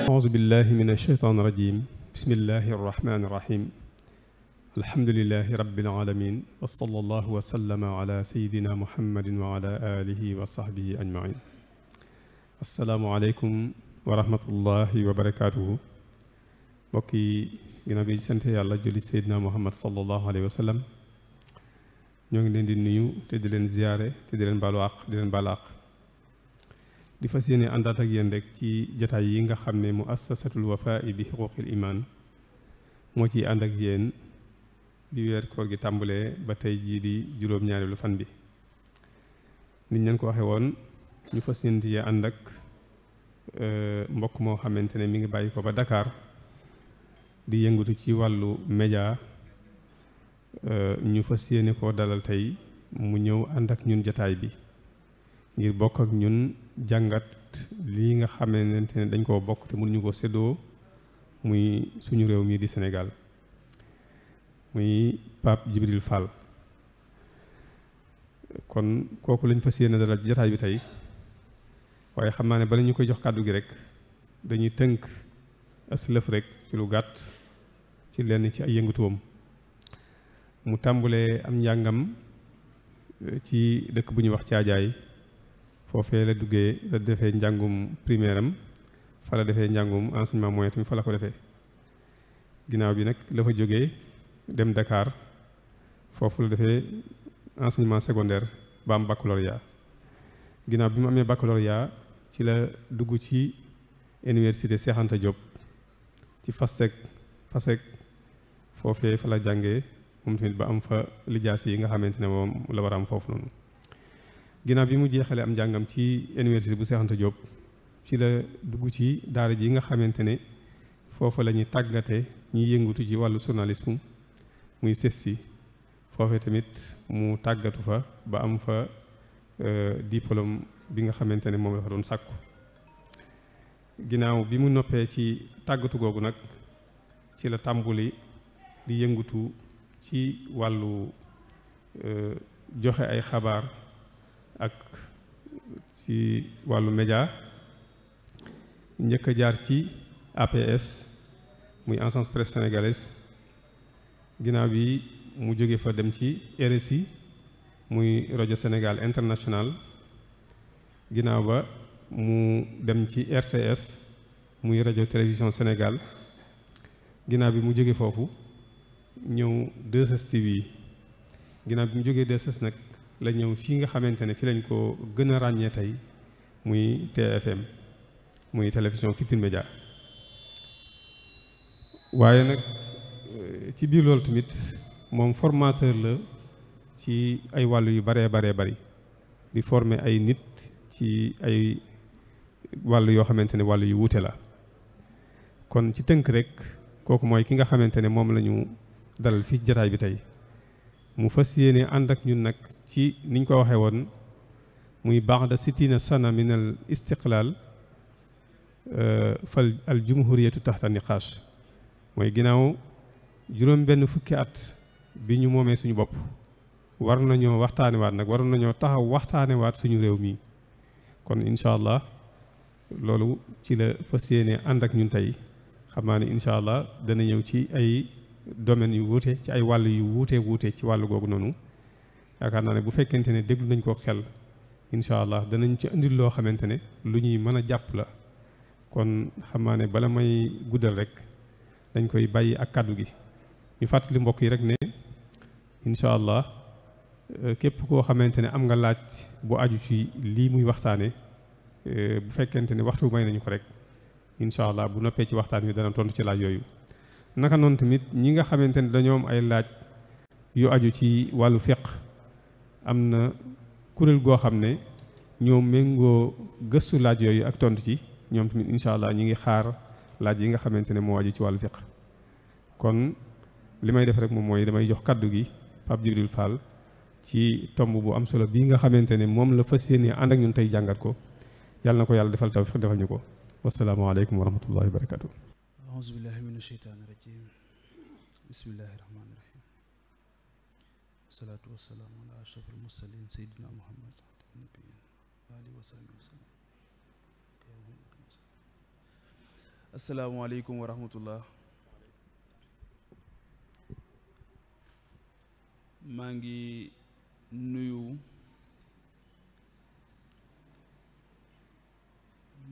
أعوذ بالله من الشيطان الرجيم بسم الله الرحمن الرحيم الحمد لله رب العالمين وصلى الله وسلم على سيدنا محمد وعلى آله وصحبه أجمعين السلام عليكم ورحمة الله وبركاته بقي جنابي سنتي الله جل سيدنا محمد صلى الله عليه وسلم ñoo ngi leen di nuyu te di leen ziyaare te di leen baalu àq di leen baal àq di fas yéene àndaat ak yéen rek ci jataay yi nga xam ne muassasatul wafaa'i bi xuquuqil iman moo ciy ànd ak yéen bi weer koor gi tàmbalee ba tey jii di juróom-ñaareelu fan bi nit ñeen ko waxe woon ñu fas yéene ci ànd ak mbokk moo xamante ne mi ngi bàyyi ko ba Dakar di yëngatu ci wàllu média ñu fas yéene koo dalal tey mu ñëw ànd ak ñun jataay bi ngir bokk ak ñun jàngat lii nga xamante ne dañ koo bokk te mënuñu ko séddoo muy suñu réew mii di Sénégal muy Pape Djibril Fall kon kooku lañ fas yéene dalal jataay bi tey waaye xam naa ne bala ñu koy jox kàddu gi rek dañuy tënk aslëf rek ci lu gàtt ci lenn ci ay yëngatuwam mu tàmbulee am njàngam ci dëkk bu ñuy wax Caajaay foofee la duggee la defee njàngum primaire am fa la defee njàngum enseignement moyen tamit fa la ko defee ginnaaw bi nag la fa jógee dem Dakar foofu la defee enseignement secondaire ba am baccalauréat ginnaaw bi mu amee baccalauréat ci la dugg ci université Cheikh Anta Diop ci FASTEC foofee fa la jàngee moom tamit ba am fa lijaas yi nga xamante ne moom la war a am foofu noonu ginnaaw bi mu jeexalee am njàngam ci université bu Cheikh Anta Diop ci la dugg ci daara ji nga xamante ne foofa la ñuy tàggate ñuy yëngatu ci wàllu journalisme muy CESTI foofee tamit mu tàggatu fa ba am fa diplôme bi nga xamante ne moom la fa doon sàkku ginnaaw bi mu noppee ci tàggatu googu nag ci la tàmbuli di yëngatu ci wàllu joxe ay xabaar ak ci wàllu média njëkk a jaar ci APS muy Agence Presse Sénégalaise ginnaaw bi mu jóge fa dem ci RSI muy rajo Sénégal International ginnaaw ba mu dem ci RTS muy rajo télévision Sénégal ginnaaw bi mu jóge foofu ñëw 2STV ginnaaw bi mu jógee 2S nag la ñëw fii nga xamante ne fi lañ ko gën a ràññee tey muy TFM muy télévision Futurs Médias waaye nag ci biir loolu tamit moom formateur la ci ay wàllu yu baree bari di former ay nit ci ay wàllu yoo xamante ne wàllu yu wuute la kon ci tënk rek kooku mooy ki nga xamante ne moom la ñu dalal fii jataay bi tey mu fas yéene ànd ak ñun nag ci niñ ko waxee woon muy ba'da sittina sana min al istiqlal fal al jumhuriyatu taxta niqaash mooy ginnaaw juróom benn fukki at bi ñu moomee suñu bopp war nañoo waxtaanewaat nag waroon nañoo taxaw waxtaanewaat suñu réew mi kon incha allah loolu ci la fas yéene ànd ak ñun tey xam naa ne incha allah dana ñëw ci ay domaines yu wuute ci ay wàll yu wuute ci wàllu googu noonu yaakaar naa ne bu fekkente ne déglu nañ ko xel incha allah danañ ci indil loo xamante ne lu ñuy mën a jàpp la kon xam naa ne bala may guddal rek dañ koy bàyyi ak kàddu gi ñu fàttali mbokk yi rek ne incha allah képp koo xamante ne am nga laaj bu aju ci lii muy waxtaane bu fekkente ne waxtu may nañu ko rek incha allah bu noppee ci waxtaan wi dana tontu ci laaj yooyu naka noonu tamit ñi nga xamante ne dañoo am ay laaj yu aju ci wàllu fiq am na kuréel goo xam ne ñoom méngoo gëstu laaj yooyu ak tontu ci ñoom tamit incha allah ñi ngi xaar laaj yi nga xamante ne moo aju ci wàllu fiq kon li may def rek moom mooy damay jox kaddu gi Pape Djibril Fall ci tomb bu am solo bii nga xamante ne moom la fas yéene ànd ak ñun tey jàngat ko yàlla na ko yàlla defal tawfiq defal ñu ko wasalaamaaleykum wa rahmatullahi wa barakatu auzu billahi min asheytaani rajim bismillahi rahmaani rahim wasalaatu wasalaamu ala ashrafil mursalin sayyidina muhammad nabiyin wa alihi wa sahbihi wa sallam asalaamaaleykum wa rahmatullah maa ngi nuyu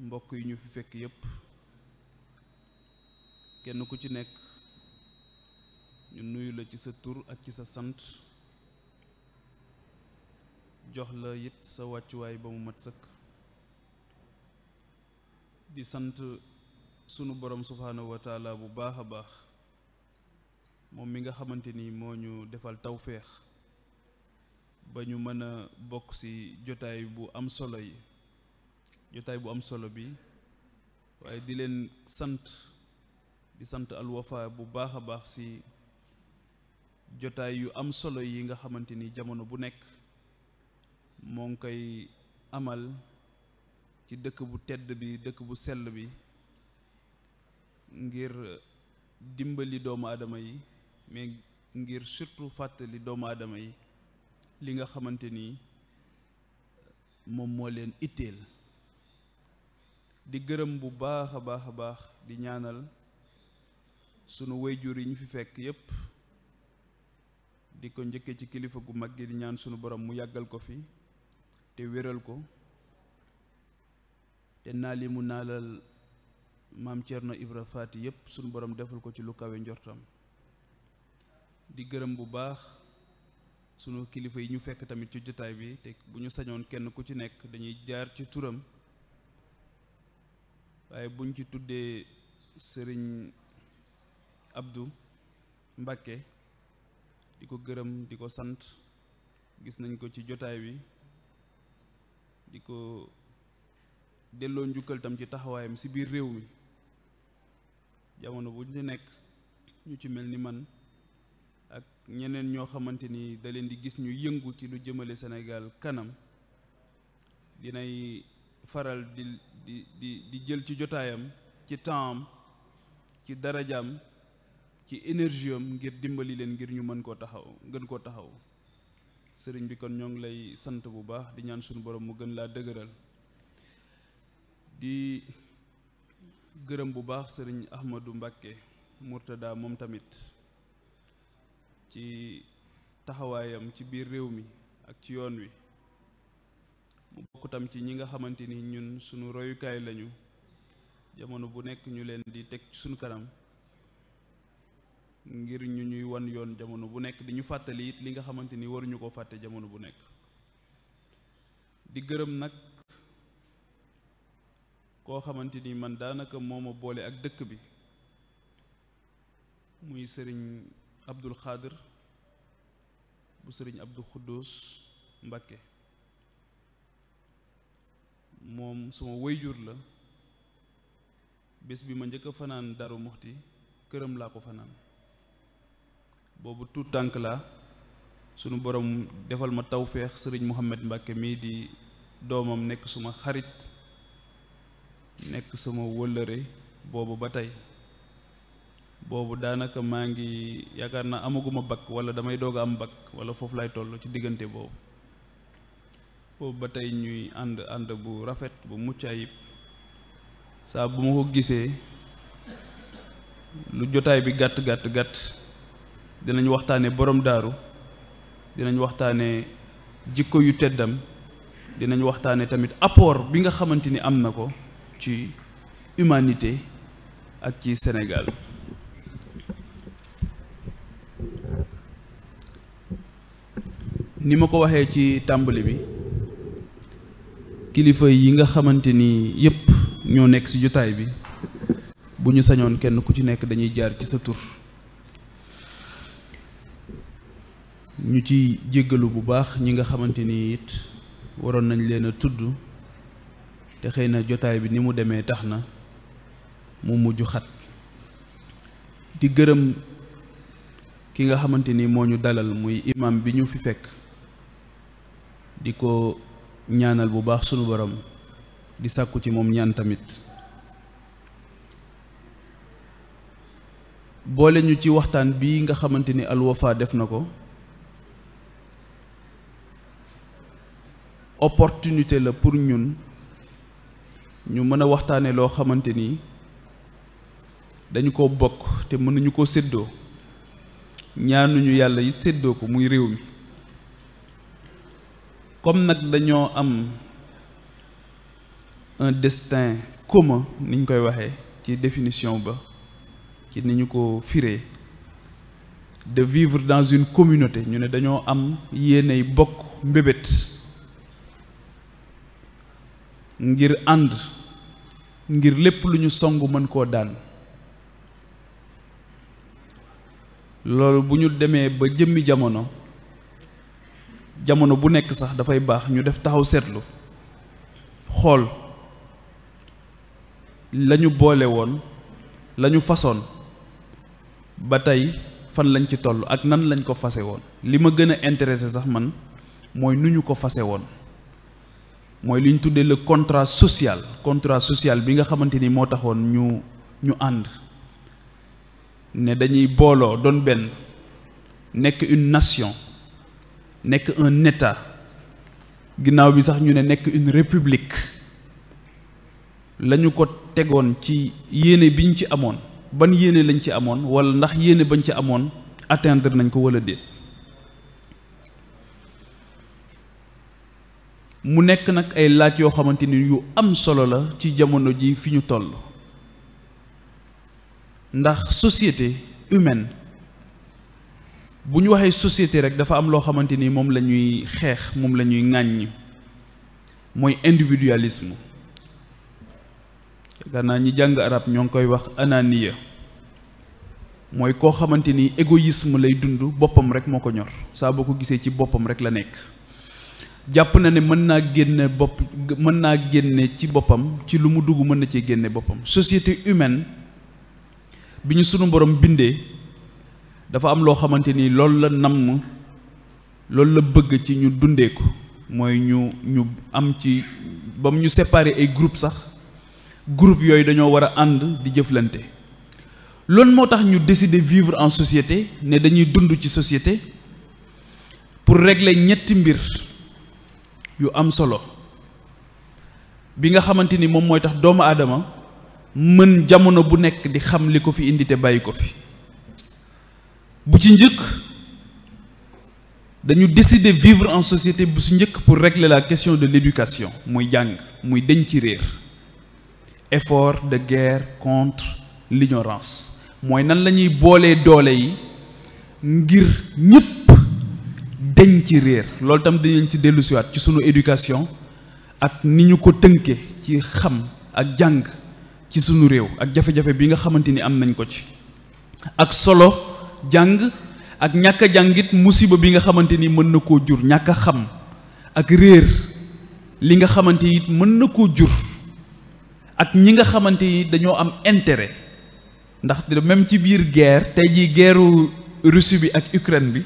mbokk yi ñu fi fekk yépp kenn ku ci nekk ñu nuyu la ci sa tur ak ci sa sant jox la it sa wàccuwaay ba mu mat sëkk di sant sunu borom subhaanahu wa taala bu baax a baax moom mi nga xamante ni moo ñu defal tawféex ba ñu mën a bokk ci jotaay bu am solo yi jotaay bu am solo bi waaye di leen sant di sant Al Wafa bu baax a baax ci jotaay yu am solo yi nga xamante ni jamono bu nekk moo ngi koy amal ci dëkk bu tedd bi dëkk bu sell bi ngir dimbali doomu aadama yi mais ngir surtout fàttali doomu aadama yi li nga xamante ni moom moo leen itteel di gërëm bu baax a baax a baax di ñaanal sunu wayjur yi ñu fi fekk yépp di ko njëkkee ci kilifa gu mag gi di ñaan sunu borom mu yàggal ko fi te wéral ko te naal yi mu naalal maam Cerno Ibra Faati yépp sunu borom defal ko ci lu kawe njortam di gërëm bu baax sunu kilifa yi ñu fekk tamit ci jotaay bi te bu ñu sañoon kenn ku ci nekk dañuy jaar ci turam waaye buñ ci tuddee sëriñ Abdou Mbakke di ko gërëm di ko sant gis nañ ko ci jotaay bi di ko delloo njukkal tam ci taxawaayam ci biir réew mi jamono bu ñu nekk ñu ci mel ni man ak ñeneen ñoo xamante ni da leen di gis ñu yëngu ci lu jëmale Sénégal kanam dinay faral di jël ci jotaayam ci temps ci darajaam ci énergie am ngir dimbali leen ngir ñu mën koo taxaw sëriñ bi kon ñoo ngi lay sant bu baax di ñaan suñu borom mu gën laa dëgëral di gërëm bu baax sëriñ Ahmadou Mbakke Murtada moom tamit ci taxawaayam ci biir réew mi ak ci yoon wi mu bokk tam ci ñi nga xamante ni ñun sunu royukaay lañu jamono bu nekk ñu leen di teg sunu kanam ngir ñu ñuy wan yoon jamono bu nekk di ñu fàttali it li nga xamante ni waruñu ko fàtte jamono bu nekk di gërëm nag koo xamante ni man daanaka moo ma boole ak dëkk bi muy sëriñ Abdul Xaadir bu sëriñ Abdou Xuddus Mbakke moom suma wayjur la bés bi ma njëkk a fanaan Daru Muxti këram laa ko fanaan boobu tuut tànk laa sunu borom defal ma tawféex sëriñ Mouhamed Mbakke mii di doomam nekk suma xarit nekk sama wëllëre boobu ba tey boobu daanaka maa ngi yaakaar naa amaguma bac wala damay doog a am bac wala foofu lay toll ci diggante boobu ba tey ñuy ànd bu rafet bu mucc ayib saa bu ma ko gisee lu jotaay bi gàtt dinañ waxtaane borom daaru dinañ waxtaane jikko yu teddam dinañ waxtaane tamit apport bi nga xamante ni am na ko ci humanité ak ci Sénégal ni ma ko waxee ci tàmbali bi kilifa yi nga xamante ni yépp ñoo nekk ci jotaay bi bu ñu sañoon kenn ku ci nekk dañuy jaar ci sa tur ñu ci jéggalu bu baax ñi nga xamante ni it waroon nañ leen a tudd te xëy na jotaay bi ni mu demee tax na mu mujj xat di gërëm ki nga xamante ni moo ñu dalal muy imam bi ñu fi fekk di ko ñaanal bu baax sunu borom di sàkku ci moom ñaan tamit boole ñu ci waxtaan bi nga xamante ni Al Wafa def na ko opportunité la pour ñun ñu mën a waxtaane loo xamante ni dañu ko bokk te mënuñu ko séddoo ñaanuñu yàlla it séddoo ko muy réew mi comme nag dañoo am un destin commun niñ koy waxee ci définition ba ci ni ñu ko firee de vivre dans une communauté ñu ne dañoo am yéenay bokk mbébét ngir ànd ngir lépp lu ñu song mën koo daan loolu bu ñu demee ba jëmmi jamono bu nekk sax dafay baax ñu def taxaw seetlu xool lañu boole woon lañu façon ba tey fan lañ ci toll ak nan lañ ko fase woon li ma gën a intéressé sax man mooy nu ñu ko fase woon mooy li ñu tuddee le contrat social bi nga xamante ni moo taxoon ñu ànd ne dañuy booloo doon benn nekk une nation nekk un état ginnaaw bi sax ñu ne nekk une république lañu ko tegoon ci yéene biñ ci amoon ban yéene lañ ci amoon wala ndax yéene bañ ci amoon atteindre nañ ko wala déet mu nekk nag ay laaj yoo xamante ni yu am solo la ci jamono ji fi ñu toll ndax société humaine bu ñu waxee société rek dafa am loo xamante ni moom la ñuy xeex moom la ñuy ŋàññ mooy individualisme yaakaar naa ñi jàng arab ñoo ngi koy wax ananiya mooy koo xamante ni égoïsme lay dund boppam rek moo ko ñor saa boo ko gisee ci boppam rek la nekk jàpp na ne mën naa génne ci boppam ci lu mu dugg mën na cee génne boppam société humaine bi ñu sunu borom bindee dafa am loo xamante ni loolu la namm loolu la bëgg ci ñu dundee ko mooy ñu am ci ba mu ñu séparer ay groupe sax groupe yooyu dañoo war a ànd di jëflante loolu moo tax ñu décider vivre en société ne dañuy dund ci société pour régler ñetti mbir yu am solo bi nga xamante ni moom mooy tax doomu aadama mën jamono bu nekk di xam li ko fi indi te bàyyi ko fi bu ci njëkk dañu décider vivre en société bu ci njëkk pour régler la question de l'éducation muy jàng muy deñ ci réer effort de guerre contre l'ignorance mooy nan la ñuy boolee doole yi ngir ñëpp deñ ci réer loolu tam dañu ci dellu siwaat ci sunu éducation ak ni ñu ko tënke ci xam ak jàng ci sunu réew ak jafe-jafe bi nga xamante ni am nañ ko ci ak solo jàng ak ñàkk a jàngit musiba bi nga xamante ni mën na koo jur ñàkk a xam ak réer li nga xamante ni mën na koo jur ak ñi nga xamante ni dañoo am intérêt ndax même ci biir guerre tey jii guerru Russie bi ak Ukraine bi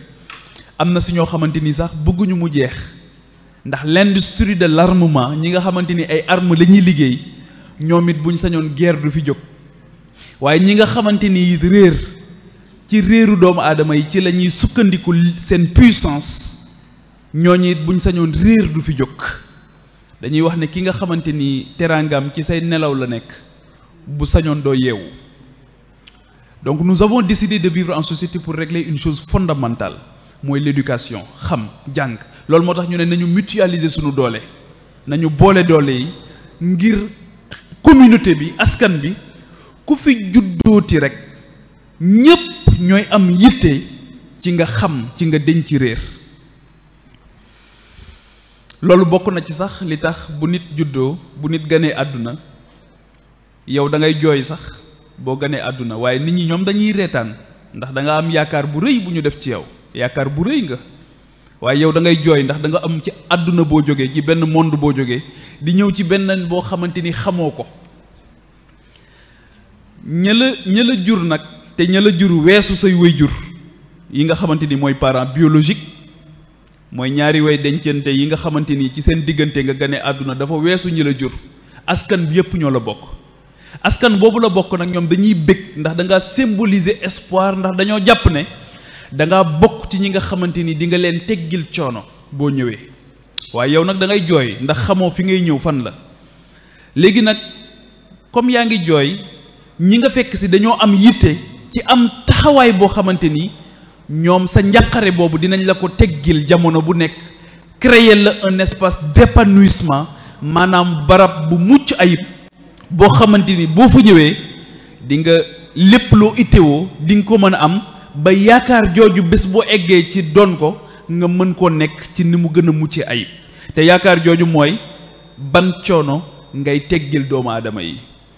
am na si ñoo xamante ni sax bëgguñu mu jeex ndax l'industrie de l'armement ñi nga xamante ni ay armes la ñuy liggéey ñoom it buñ sañoon guerre du fi jóg waaye ñi nga xamante ni réer ci réeru doomu aadama yi ci la ñuy sukkandiku seen puissance ñooñu it buñ sañoon réer du fi jóg dañuy wax ne ki nga xamante ni teraangam ci say nelaw la nekk bu sañoon doo yeewu donc nous avons décidé de vivre en société pour régler une chose fondamentale mooy l'éducation xam jàng loolu moo tax ñu ne nañu mutualiser sunu doole nañu boole doole yi ngir communauté bi askan bi ku fi juddooti rek ñépp ñooy am yitte ci nga xam ci nga deñ ci réer loolu bokk na ci sax li tax bu nit juddoo bu nit ganee àdduna yow da ngay jooy sax boo ganee àdduna waaye nit ñi ñoom dañuy reetaan ndax da nga am yaakaar bu rëy bu ñu def ci yow yaakaar bu rëy nga waaye yow da ngay jooy ndax da nga am ci àdduna boo jógee ci benn monde boo jógee di ñëw ci benn boo xamante ni xamoo ko ña la jur nag te ña la jur weesu say way jur yi nga xamante ni mooy parent biologique mooy ñaari way dencante yi nga xamante ni ci seen diggante nga gane àdduna dafa weesu ñi la jur askan bi yépp ñoo la bokk askan boobu la bokk nag ñoom dañuy bëgg ndax da ngaa symboliser espoir ndax dañoo jàpp ne da ngaa bokk ci ñi nga xamante ni di nga leen teggil coono boo ñëwee waaye yow nag da ngay jooy ndax xamoo fi ngay ñëw fan la léegi nag comme yaa ngi jooy ñi nga fekk si dañoo am yitte ci am taxawaay boo xamante ni ñoom sa njàqare boobu dinañ la ko teggil jamono bu nekk créer la un espace d'épanouissement maanaam barab bu mucc ayib boo xamante ni boo fa ñëwee di nga lépp loo ittewoo di nga ko mën a am ba yaakaar jooju bés boo eggee ci doon ko nga mën koo nekk ci ni mu gën a muccee ayib te yaakaar jooju mooy ban coono ngay teggil doomu aadama yi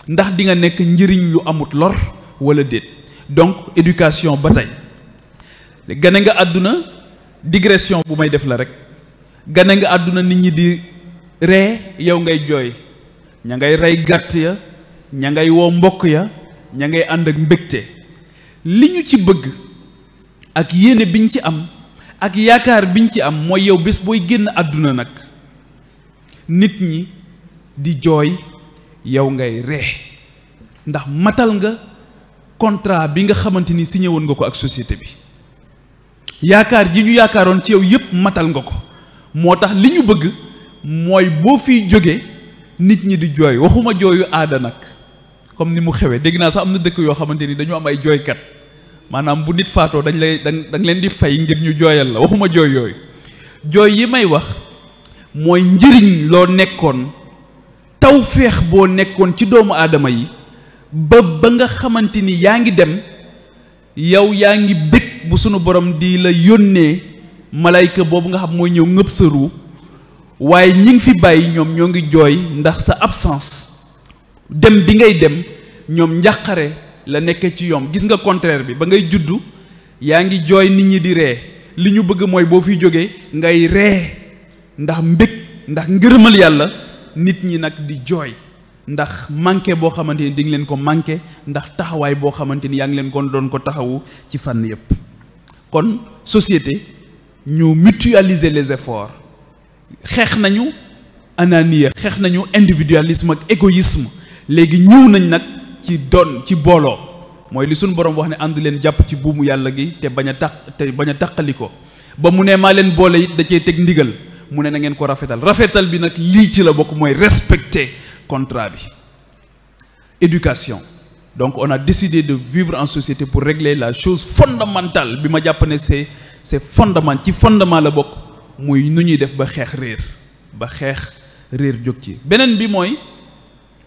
ndax di nga nekk njëriñ lu amut lor wala déet donc éducation ba tey gane nga àdduna digression bu may def la rek gane nga àdduna nit ñi di ree yow ngay jooy ña ngay rey gàtt ya ña ngay woo mbokk ya ña ngay ànd ak mbégte li ñu ci bëgg ak yéene biñ ci am ak yaakaar biñ ci am mooy yow bés booy génn àdduna nag nit ñi di jooy yow ngay ree ndax matal nga contrat bi nga xamante ni signé woon nga ko ak société bi yaakaar ji ñu yaakaaroon ci yow yépp matal nga ko moo tax li ñu bëgg mooy boo fiy jóge nit ñi di jooy waxuma jooyu aada nag comme ni mu xewee dégg naa sax am na dëkk yoo xamante ni dañu am ay jooykat maanaam bu nit faatoo dañ leen di fay ngir ñu jooyal la waxuma jooy yooyu jooy yi may wax mooy njëriñ loo nekkoon tawféex boo nekkoon ci doomu aadama yi ba nga xamante ni yaa ngi dem yow yaa ngi bég bu sunu borom di la yónnee malayka boobu nga xam mooy ñëw ngëb sa ruu waaye ñi ngi fi bàyyi ñoom ñoo ngi jooy ndax sa absence dem bi ngay dem ñoom njàqare la nekkee ci yoom gis nga contraire bi ba ngay juddu yaa ngi jooy nit ñi di ree li ñu bëgg mooy boo fi jógee ngay ree ndax mbég ndax ngërëmal yàlla nit ñi nag di jooy ndax manqué boo xamante ni di nga leen ko manqué ndax taxawaay boo xamante ni yaa ngi leen kon doon ko taxawu ci fànn yépp kon société ñu mutualiser les efforts xeex nañu anania xeex nañu individualisme ak égoïsme léegi ñëw nañ nag ci doon ci booloo mooy li suñu borom wax ne ànd leen jàpp ci buumu yàlla gi te bañ a taqali ko ba mu ne maa leen boole it da cee teg ndigal mu ne na ngeen ko rafetal bi nag lii ci la bokk mooy respecter contrat bi éducation donc on a décidé de vivre en société pour régler la chose fondamentale bi ma jàpp ne c'est ci fondement la bokk muy nu ñuy def ba xeex réer jóg ci beneen bi mooy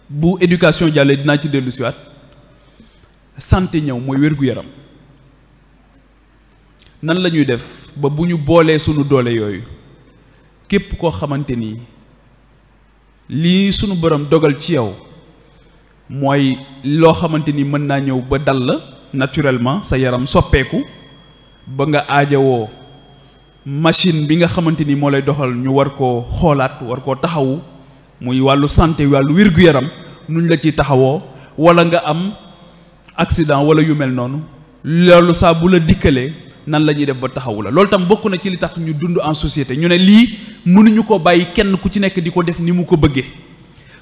bu éducation jàllee dinaa ci dellu siwaat santé ñëw mooy wér-gu-yaram nan la ñuy def ba bu ñu boolee sunu doole yooyu képp koo xamante ni lii sunu borom dogal ci yow mooy loo xamante ni mën naa ñëw ba dal la naturellement sa yaram soppeeku ba nga aajowoo machine bi nga xamante ni moo lay doxal ñu war koo xoolaat war koo taxawu muy wàllu santé wàllu wér-gu-yaram nuñ la ci taxawoo wala nga am accident wala yu mel noonu loolu saa bu la dikkalee nan la ñuy def ba taxawu la loolu tam bokk na ci li tax ñu dund en société ñu ne lii mënuñu ko bàyyi kenn ku ci nekk di ko def ni mu ko bëggee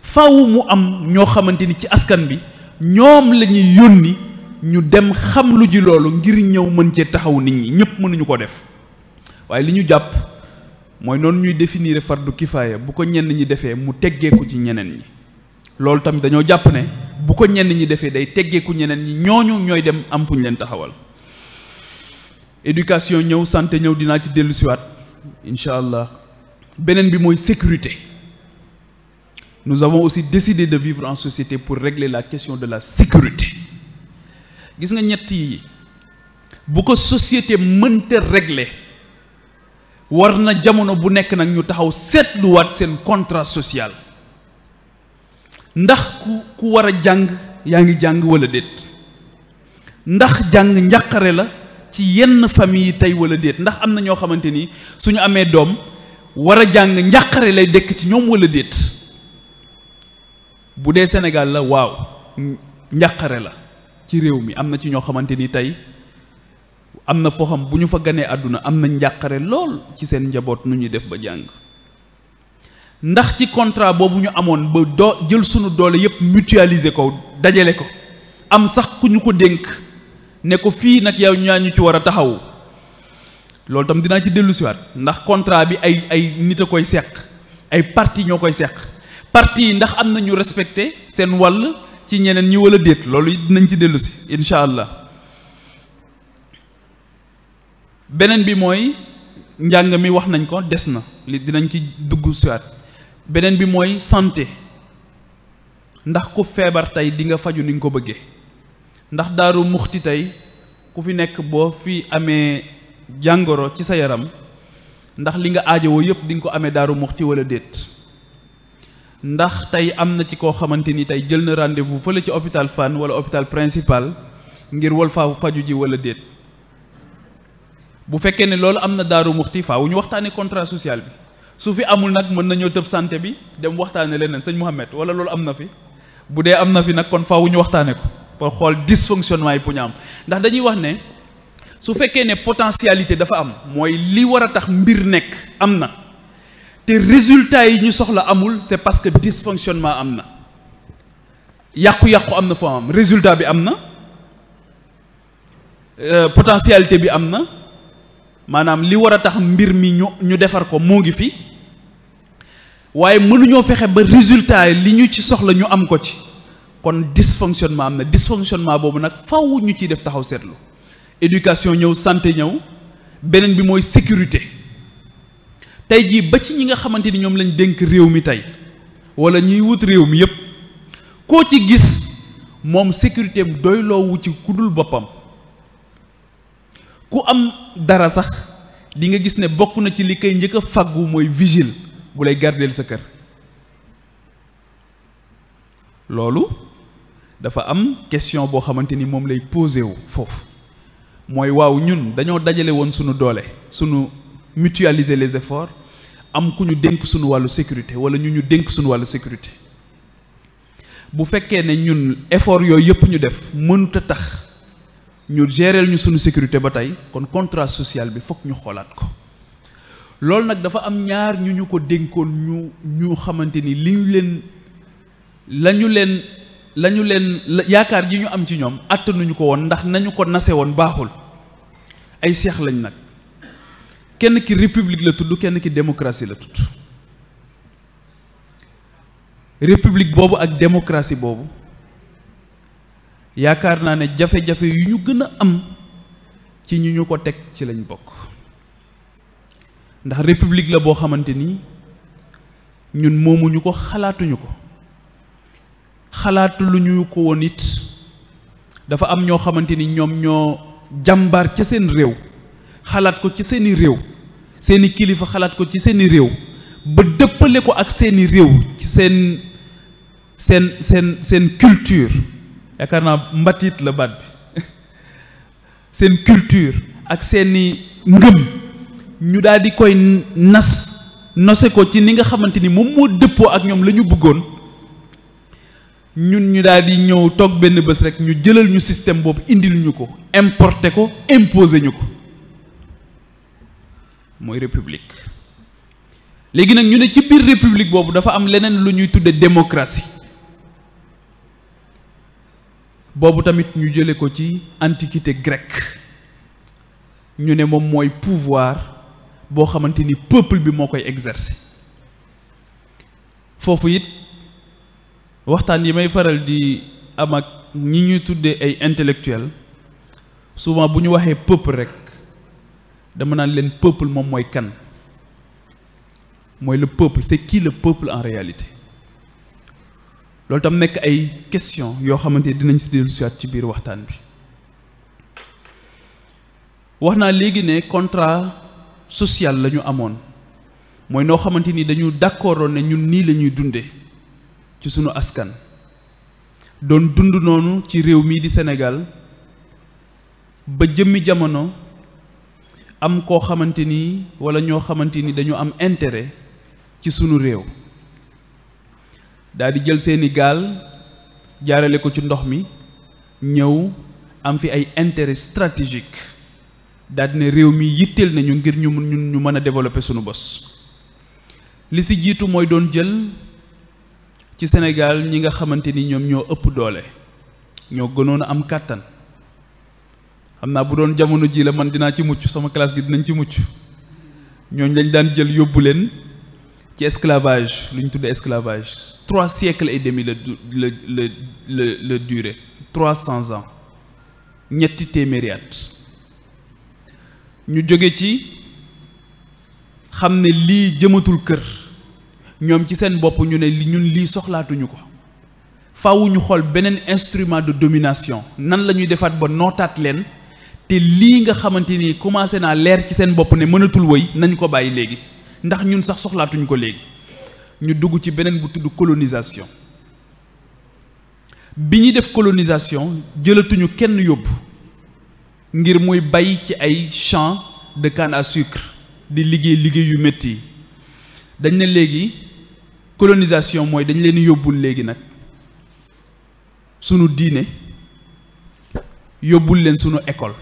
faaw mu am ñoo xamante ni ci askan bi ñoom la ñuy yónni ñu dem xam lu ji loolu ngir ñëw mën cee taxaw nit ñi ñëpp mënuñu ko def waaye li ñu jàpp mooy noonu ñuy définir fardu kifaaya bu ko ñenn ñi defee mu teggeeku ci ñeneen ñi loolu tamit dañoo jàpp ne bu ko ñenn ñi defee day teggeeku ñeneen ñi ñooñu ñooy dem am fu ñu leen taxawal éducation ñëw santé ñëw dinaa ci dellu siwaat incha allah beneen bi mooy sécurité nous avons aussi décidé de vivre en société pour régler la question de la sécurité gis nga ñett yi bu ko société mënta régler war na jamono bu nekk nag ñu taxaw seetluwaat seen contrat social ndax ku war a jàng yaa ngi jàng wala déet ndax jàng njàqare la ci yenn famille yi tey wala déet ndax am na ñoo xamante ni suñu amee doom war a jàng njàqare lay dekk ci ñoom wala déet bu dee Sénégal la waaw njàqare la ci réew mi am na ci ñoo xamante ni tey am na foo xam bu ñu fa ganee àdduna am na njàqare lool ci seen njaboot nu ñuy def ba jàng ndax ci contrat boobu ñu amoon ba jël sunu doole yépp mutualiser ko dajale ko am sax ku ñu ko dénk ne ko fii nag yow ñaa ñu ci war a taxaw loolu tam dinaa ci dellu siwaat ndax contrat bi ay nit a koy seq ay parti ñoo koy seq parti yi ndax am na ñu respecté seen wàll ci ñeneen ñi wala déet loolu dinañ ci dellu si incha allah. beneen bi mooy njàng mi wax nañ ko des na li dinañ ci dugg siwaat beneen bi mooy santé ndax ku feebar tey di nga faju ni nga ko bëggee ndax Daaru Muxti tey ku fi nekk boo fi amee jàngoro ci sa yaram ndax li nga aajowoo yépp di nga ko amee Daaru Muxti wala déet ndax tey am na ci koo xamante ni tey jël na rendez-vous fële ci hôpital Fann wala hôpital principal ngir wal faa faju ji wala déet bu fekkee ne loolu am na Daaru Muxti faaw ñu waxtaanee contrat social bi su fi amul nag mën nañoo tëb santé bi dem waxtaane leneen sëñ Mouhamed wala loolu am na fi bu dee am na fi nag kon faaw ñu waxtaane ko pour xool dysfonctionnement yi pour ñu am ndax dañuy wax ne su fekkee ne potentialité dafa am mooy li war a tax mbir nekk am na te résultat yi ñu soxla amul c'est parce que dysfonctionnement am na yàqu-yàqu am na foo am résultat bi am na potentialité bi am na maanaam li war a tax mbir mi ñu defar ko moo ngi fi waaye mënuñoo fexe ba résultat li ñu ci soxla ñu am ko ci kon dysfonctionnement am na dysfonctionnement boobu nag faw ñu ciy def taxaw seetlu éducation ñëw santé ñëw beneen bi mooy sécurité tey jii ba ci ñi nga xamante ni ñoom lañ dénk réew mi tey wala ñiy wut réew mi yépp koo ci gis moom sécurité am doyloowu ci ku dul boppam ku am dara sax di nga gis ne bokk na ci li koy njëkk a faggu mooy vigile bu lay gardeel sa kër loolu dafa am question boo xamante ni moom lay posé wu foofu mooy waaw ñun dañoo dajale woon sunu doole sunu mutualiser les efforts am ku ñu dénk sunu wàllu sécurité wala ñu dénk sunu wàllu sécurité bu fekkee ne ñun effort yooyu yëpp ñu def mënut a tax ñu géreel ñu sunu sécurité ba tey kon contrat social bi fokk ñu xoolaat ko loolu nag dafa am ñaar ñu ko dénkoon ñu xamante ni lañu leen yaakaar ji ñu am ci ñoom attanuñu ko woon ndax nañu ko nase woon baaxul ay seex lañ nag kenn ki république la tudd kenn ki démocratie la tudd république boobu ak démocratie boobu yaakaar naa ne jafe-jafe yu ñu gën a am ci ñu ko teg ci lañ bokk ndax république la boo xamante ni ñun moomuñu ko xalaatuñu ko xalaatu lu ñu ko woon it dafa am ñoo xamante ni ñoom ñoo jàmbaar ca seen réew xalaat ko ci seeni réew seeni kilifa xalaat ko ci seeni réew ba dëppale ko ak seeni réew ci seen culture yaakaar naa mbatit la baat bi seen culture ak seeni ngëm ñu daal di koy nose ko ci ni nga xamante ni moom moo dëppoo ak ñoom la ñu bëggoon ñun ñu daal di ñëw toog benn bés rek ñu jëlal ñu système boobu indil ñu ko importer ko imposer ñu ko mooy république léegi nag ñu ne ci biir république boobu dafa am leneen lu ñuy tudde démocratie boobu tamit ñu jële ko ci antiquité grecque ñu ne moom mooy pouvoir boo xamante ni peuple bi moo koy exercer foofu it waxtaan yi may faral di am ak ñi ñuy tuddee ay intellectuel souvent bu ñu waxee peuple rek dama naan leen peuple moom mooy kan mooy le peuple c'est qui le peuple en réalité loolu tam nekk ay question yoo xamante dinañ si dellu siwaat ci biir waxtaan bi wax naa léegi ne contrat social la ñu amoon mooy noo xamante ni dañu d'accordoon ne ñun nii la ñuy dundee ci sunu askan doon dund noonu ci réew mii di Sénégal ba jëmmi jamono am koo xamante ni walla ñoo xamante ni dañu am intérêt ci sunu réew daal di jël seeni gaal jaarale ko ci ndox mi ñëw am fi ay intérêt stratégique daal di ne réew mi yitteel nañu ngir ñu mën a développer sunu bos. li si jiitu mooy doon jël ci Sénégal ñi nga xamante ni ñoom ñoo ëpp doole ñoo gënoon a am kàttan. xam naa bu doon jamono ji la man dinaa ci mucc, sama classe gi dinañ ci mucc. ñooñu lañ daan jël yóbbu leen ci esclavage, lu ñu tuddee esclavage. 3 siècles et demi la durée, 300 ans, ñetti téeméeri at. ñu jóge ci xam ne lii jëmatul kër, ñoom ci seen bopp ñu ne ñun lii soxlaatuñu ko. faaw ñu xool beneen instrument de domination, nan la ñuy defaat ba nootaat leen. te lii nga xamante ni commencé naa leer ci seen bopp ne mënatul woy nañ ko bàyyi léegi ndax ñun sax soxlaatuñ ko léegi. ñu dugg ci beneen bu tudd colonisation. bi ñuy def colonisation jëlatuñu kenn yóbbu ngir muy bay ci ay champs de canne à sucre di liggéey yu métti yi. dañ ne léegi colonisation mooy dañ leen yóbbul léegi nag sunu diine, yóbbul leen sunu école.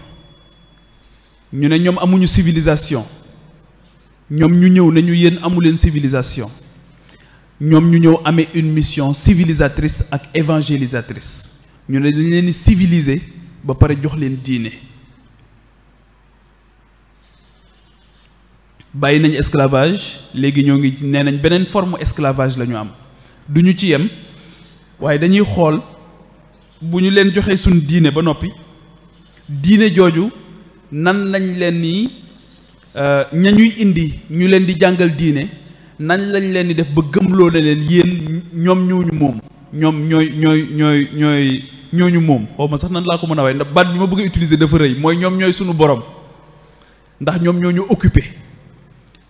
ñu ne ñoom amuñu civilisation, ñoom ñu ñëw ne ñu yéen amu leen civilisation. ñoom ñu ñëw amee une mission civilisatrice ak évangélisatrice. ñu ne dañ leen di civiliser ba pare jox leen diine. bàyyi nañ esclavage, léegi ñoo ngi nee nañ beneen forme esclavage la ñu am. du ñu ci yem waaye dañuy xool bu ñu leen joxee suñ diine ba noppi, diine jooju nan lañ leen ni ña ñuy indi ñu leen di jàngal diine nan lañ leen di def ba gëmloo na leen yéen ñoom ñooñu moom, ñoom ñooñu moom. xaw ma sax nan laa ko mën a waaye ndax baat bi ma bëgg a utiliser dafa rëy, mooy ñoom ñooy sunu borom ndax ñoom ñoo ñu occupé.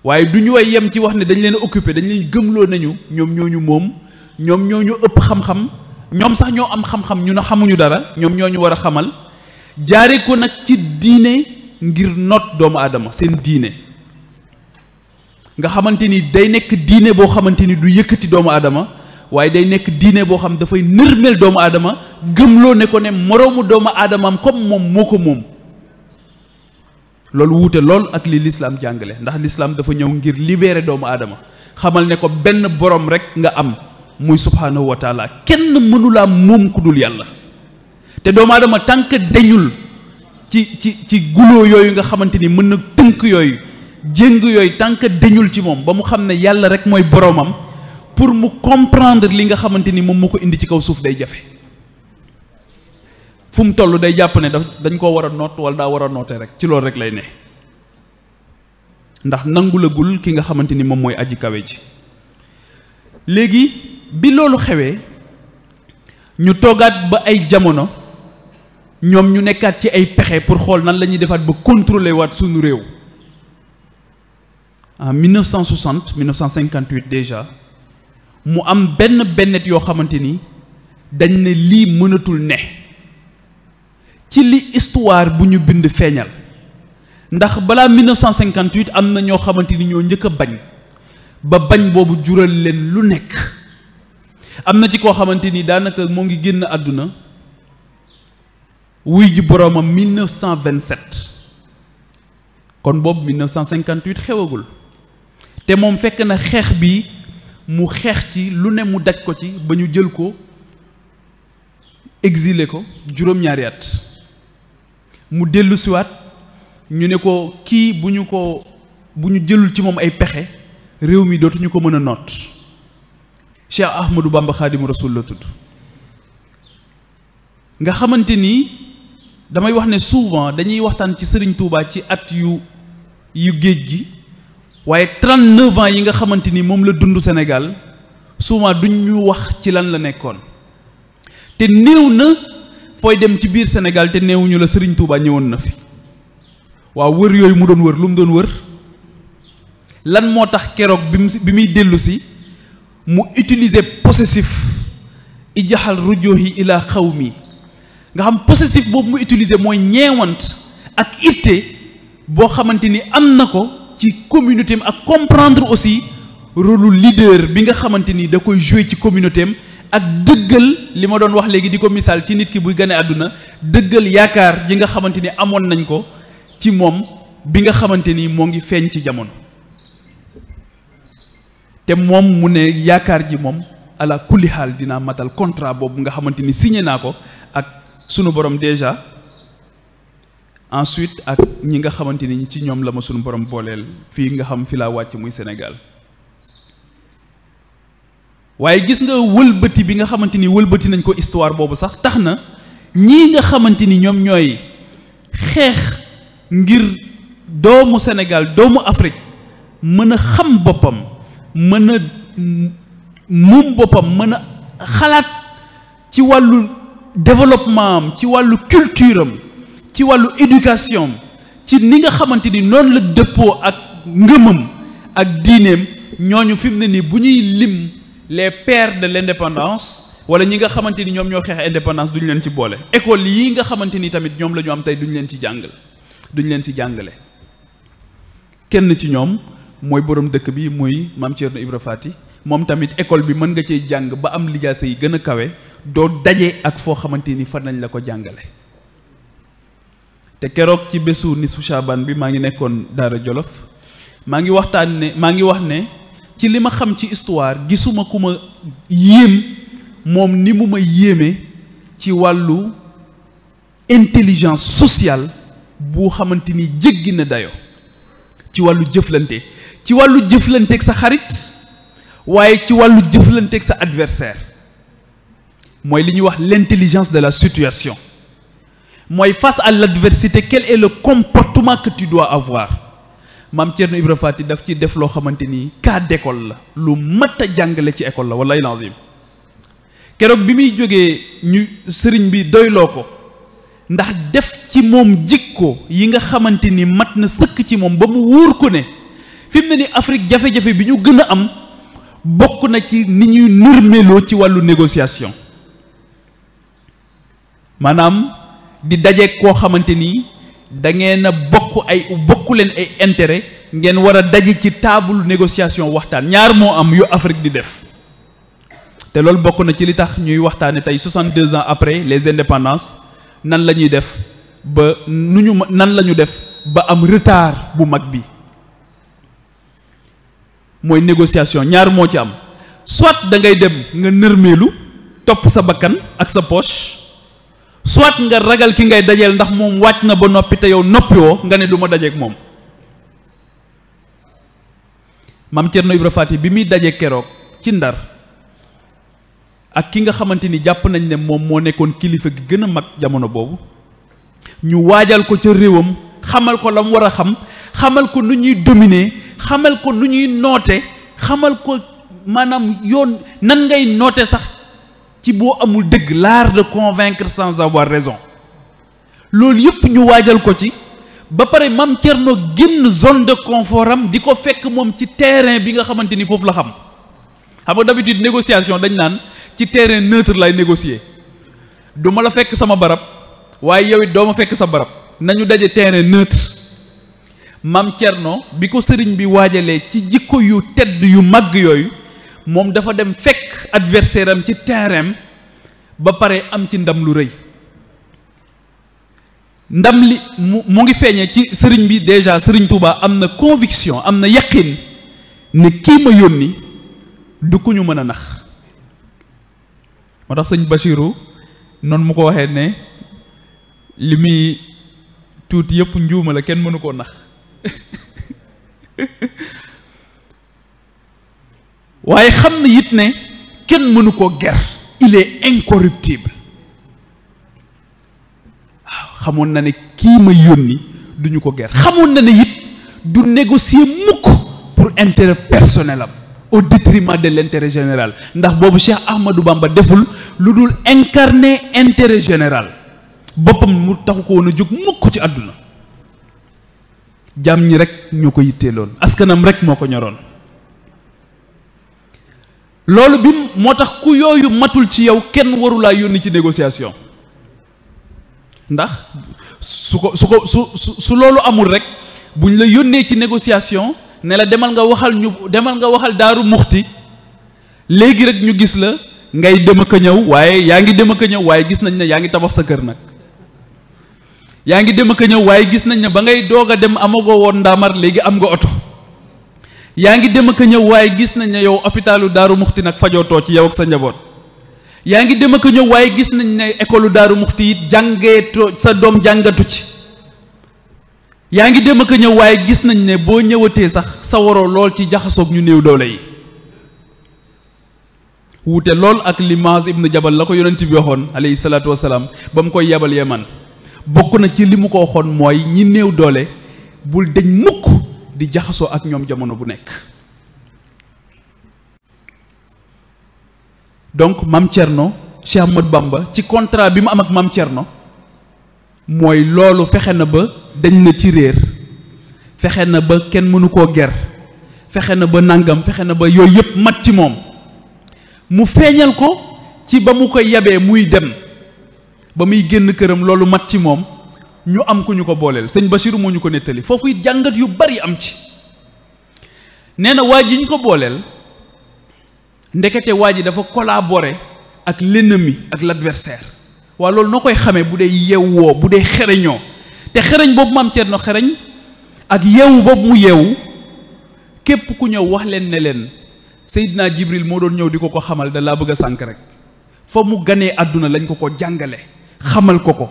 waaye du ñu way yem ci wax ne dañ leen a occupé, dañ leen gëmloo nañu ñoom ñooñu moom, ñoom ñooñu ëpp xam-xam, ñoom sax ñoo am xam-xam ñu ne xamuñu dara, ñoom ñoo ñu war a xamal. jaare ko nag ci diine ngir noot doomu aadama, seen diine nga xamante ni day nekk diine boo xamante ni du yëkkati doomu aadama, waaye day nekk diine boo xam dafay nërmeel doomu aadama, gëmloo ne ko ne moroomu doomu aadamaam comme moom moo ko moom. loolu wuute lool ak li l'islam jàngale, ndax l'islam dafa ñëw ngir libérer doomu aadama, xamal ne ko benn borom rek nga am muy subhanahu wa taala, kenn mënulaa moom ku dul yàlla. te doomu aadama tànk deñul ci guloo yooyu nga xamante ni mën na tënk yooyu, jéng yooyu, tànk deñul ci moom ba mu xam ne yàlla rek mooy boromam, pour mu comprendre li nga xamante ni moom moo ko indi ci kaw suuf day jafe. fu mu toll day jàpp ne dañ koo war a noot wala daa war a nootee rek, ci loolu rek lay ne, ndax nangulagul ki nga xamante ni moom mooy aji kawe ji. léegi bi loolu xewee ñu toogaat ba ay jamono, ñoom ñu nekkaat ci ay pexe pour xool nan la ñuy defaat ba contrôler waat suñu réew. en 1960 1958 déjà mu am bennet yoo xamante ni dañ ne lii mënatul ne ci li histoire bu ñu bind feeñal. ndax balaa 1958 am na ñoo xamante ni ñoo njëkk a bañ, ba bañ boobu jural leen lu nekk. am na ci koo xamante ni daanaka moo ngi génn àdduna wuy ji boroomam 1927, kon boobu 1958 xewagul. te moom fekk na xeex bi mu xeex ci lu ne mu daj ko ci ba ñu jël ko exilé ko juróom-ñaari at. mu dellu siwaat ñu ne ko kii bu ñu jëlul ci moom ay pexe réew mi dootuñu ko mën a noot. Cheikh Ahmadou Bamba Khadimu Rasul la tudd. nga xamante ni damay wax ne souvent dañuy waxtaan ci Serigne Touba ci at yu géej gi, waaye 39 ans yi nga xamante ni moom la dund Sénégal souvent duñ ñu wax ci lan la nekkoon. te néew na fooy dem ci biir Sénégal te néewuñu la Serigne Touba ñëwoon na fi. waaw wër yooyu mu doon wër lu mu doon wër lan moo tax keroog bi muy dellu si mu utiliser possessif ijaxal rujuhi ila xawmi. nga xam possessif boobu mu utiliser mooy ñeewant ak itte boo xamante ni am na ko ci communauté am, ak comprendre aussi rôle leader bi nga xamante ni da koy jouer ci communauté am, ak dëggal li ma doon wax léegi di ko misaal ci nit ki buy gane àdduna, dëggal yaakaar ji nga xamante ni amoon nañ ko ci moom bi nga xamante ni moo ngi feeñ ci jamono te moom mu ne yaakaar ji moom ala kulli xaal dinaa matal contrat boobu nga xamante ni signé naa ko ak sunu borom déjà ensuite ak ñi nga xamante ni ci ñoom la ma sunu borom booleel fii nga xam fi laa wàcc muy Sénégal waaye gis nga wëlbati bi nga xamante ni wëlbati nañ ko histoire boobu sax tax na ñii nga xamante ni ñoom ñooy xeex ngir doomu Sénégal doomu Afrique mën a xam boppam mën a moom boppam mën a xalaat ci wàllu développement am ci wàllu culture am ci wàllu éducation am ci ni nga xamante ni noonu la dëppoo ak ngëmam ak diineem ñooñu fi mu ne nii bu ñuy lim les pères de l'indépendance wala ñi nga xamante ni ñoom ñoo xeex indépendance duñu leen ci boole école yi nga xamante ni tamit ñoom la ñu am tey duñu leen ci jàngal duñu leen ci jàngale kenn ci ñoom mooy borom dëkk bi muy Mame Thierno Ibra Fati moom tamit école bi mën nga cee jàng ba am lijaasa yi gën a kawe doo daje ak foo xamante ni fan nañ la ko jàngale te keroog ci bésu nisfu Chaban bi maa ngi nekkoon Daara Jolof maa ngi wax ne ci li ma xam ci histoire gisuma ku ma yéem moom ni mu ma yéeme ci wàllu intelligence sociale bu xamante ni jéggi na dayo ci wàllu jëflanteeg sa xarit waaye ci wàllu jëflanteeg sa adversaire mooy li ñuy wax l'intelligence de la situation mooy face à l'adversité quel est le comportement que tu dois avoir Mame Thierno Ibra Fati daf ci def loo xamante ni cas d'école la lu mat a jàngale ci école la wallahi lazim keroog bi muy jógee ñu sëriñ bi doyloo ko ndax def ci moom jikko yi nga xamante ni mat na sëkk ci moom ba mu wóor ko ne fi mu ne ni Afrique jafe-jafe bi ñu gën a am bokk na ci ni ñuy nërmeloo ci wàllu négociation maanaam di daje koo xamante ni da ngeen a bokk leen ay intérêt ngeen war a daje ci table négociation waxtaan ñaar moo am yu Afrique di def te loolu bokk na ci li tax ñuy waxtaane tey 62 ans après les indépendances nan la ñuy def ba nan la ñu def ba am retard bu mag bi mooy négociation ñaar moo ci am soit da ngay dem nga nërmeelu topp sa bakkan ak sa poche soit nga ragal ki ngay dajeel ndax moom wàcc na ba noppi te yow noppiwoo nga ne du ma dajeek moom Mame Thierno Ibra Fati bi muy daje keroog ci Ndar ak ki nga xamante ni jàpp nañ ne moom moo nekkoon kilifa gi gën a mag jamono boobu ñu waajal ko ca réewam xamal ko la mu war a xam xamal ko nu ñuy dominer xamal ko nu ñuy noote xamal ko maanaam yoon nan ngay noote sax ci boo amul dëgg l'art de convaincre sans avoir raison loolu yëpp ñu waajal ko ci ba pare Mame Thierno génn zone de confort am di ko fekk moom ci terrain bi nga xamante ni foofu la xam nga d'habitude négociation dañ naan ci terrain neutre lay négocier du ma la fekk sama barab waaye yow it doo ma fekk sa barab nañu daje terrain neutre Mame Thierno bi ko sëriñ bi waajalee ci jikko yu tedd yu màgg yooyu moom dafa dem fekk adversaire am ci terrain ba pare am ci ndam lu rëy ndam li mu ngi feeñee ci sëriñ bi déjà sëriñ Touba am na conviction am na yaqin ne kii ma yónni du ku ñu mën a nax moo tax sëñ Bachirou noonu mu ko waxee ne li muy tuuti yëpp njuuma la kenn mënu koo nax waaye xam na it ne kenn mënu koo ger il est incorruptible waaw xamoon na ne kii ma yónni duñu ko ger xamoon na ne it du négocier mukk pour intérêt personnel am au détriment de l'intérêt général ndax boobu Cheikh Ahmadou Bamba deful lu dul incarner intérêt général boppam mu taxu ko woon a jóg mukk ci àdduna jàmm ñi rek ñoo ko yitteeloon askanam rek moo ko ñoroon loolu bi moo tax ku yooyu matul ci yow kenn warulaa yónni ci négociation ndax su loolu amul rek buñ la yónnee ci négociation ne la demal nga waxal Daaru Muxti léegi rek ñu gis la ngay dem ak a ñëw waaye yaa ngi dem ak a ñëw waaye gis nañ ne yaa ngi tabax sa kër nag yaa ngi dem ak a ñëw waaye gis nañ ne ba ngay doog a dem amagoo woon ndaamar léegi am nga oto yaa ngi dem ak a ñëw waaye gis nañ ne yow hôpitalu Daaru Muxti nag fajootoo ci yow ak sa njaboot yaa ngi dem ak a ñëw waaye gis nañ ne école Daaru Muxti it jàngeetoo sa doom jàngatu ci yaa ngi dem ak a ñëw waaye gis nañ ne boo ñëwatee sax sa waroo lool ci jaxasoog ñu néew doole yi wuute lool ak li Muaz ibn Jabal la ko yonent bi waxoon alayhi salaatu wasalaam ba mu koy yebal Yaman bokk na ci li mu ko waxoon mooy ñi néew doole bul deñ mukk di jaxasoo ak ñoom jamono bu nekk. donc Mam Thierno Cheikh Ahmad Bamba ci contrat bi mu am ak Mam Thierno mooy loolu fexe na ba dañ na ci réer fexe na ba kenn mënu koo ger fexe na ba nangam fexe na ba yooyu yëpp mat ci moom mu feeñal ko ci ba mu ko yabee muy dem. ba muy génn këram loolu mat ci moom ñu am ku ñu ko booleel sëñ Bachir moo ñu ko nettali foofu it jàngat yu bari am ci nee na waa ji ñu ko booleel ndekete waa ji dafa collaborer ak l'ennemi ak l'adversaire waa loolu noo koy xamee bu dee yeewoo bu dee xereñoo te xereñ boobu Maam Thierno xereñ ak yeewu boobu mu yeewu képp ku ñëw wax leen ne leen Seydina Jibril moo doon ñëw di ko xamal da laa bëgg a sànk rek fa mu ganee àdduna lañ ko jàngale xamal ko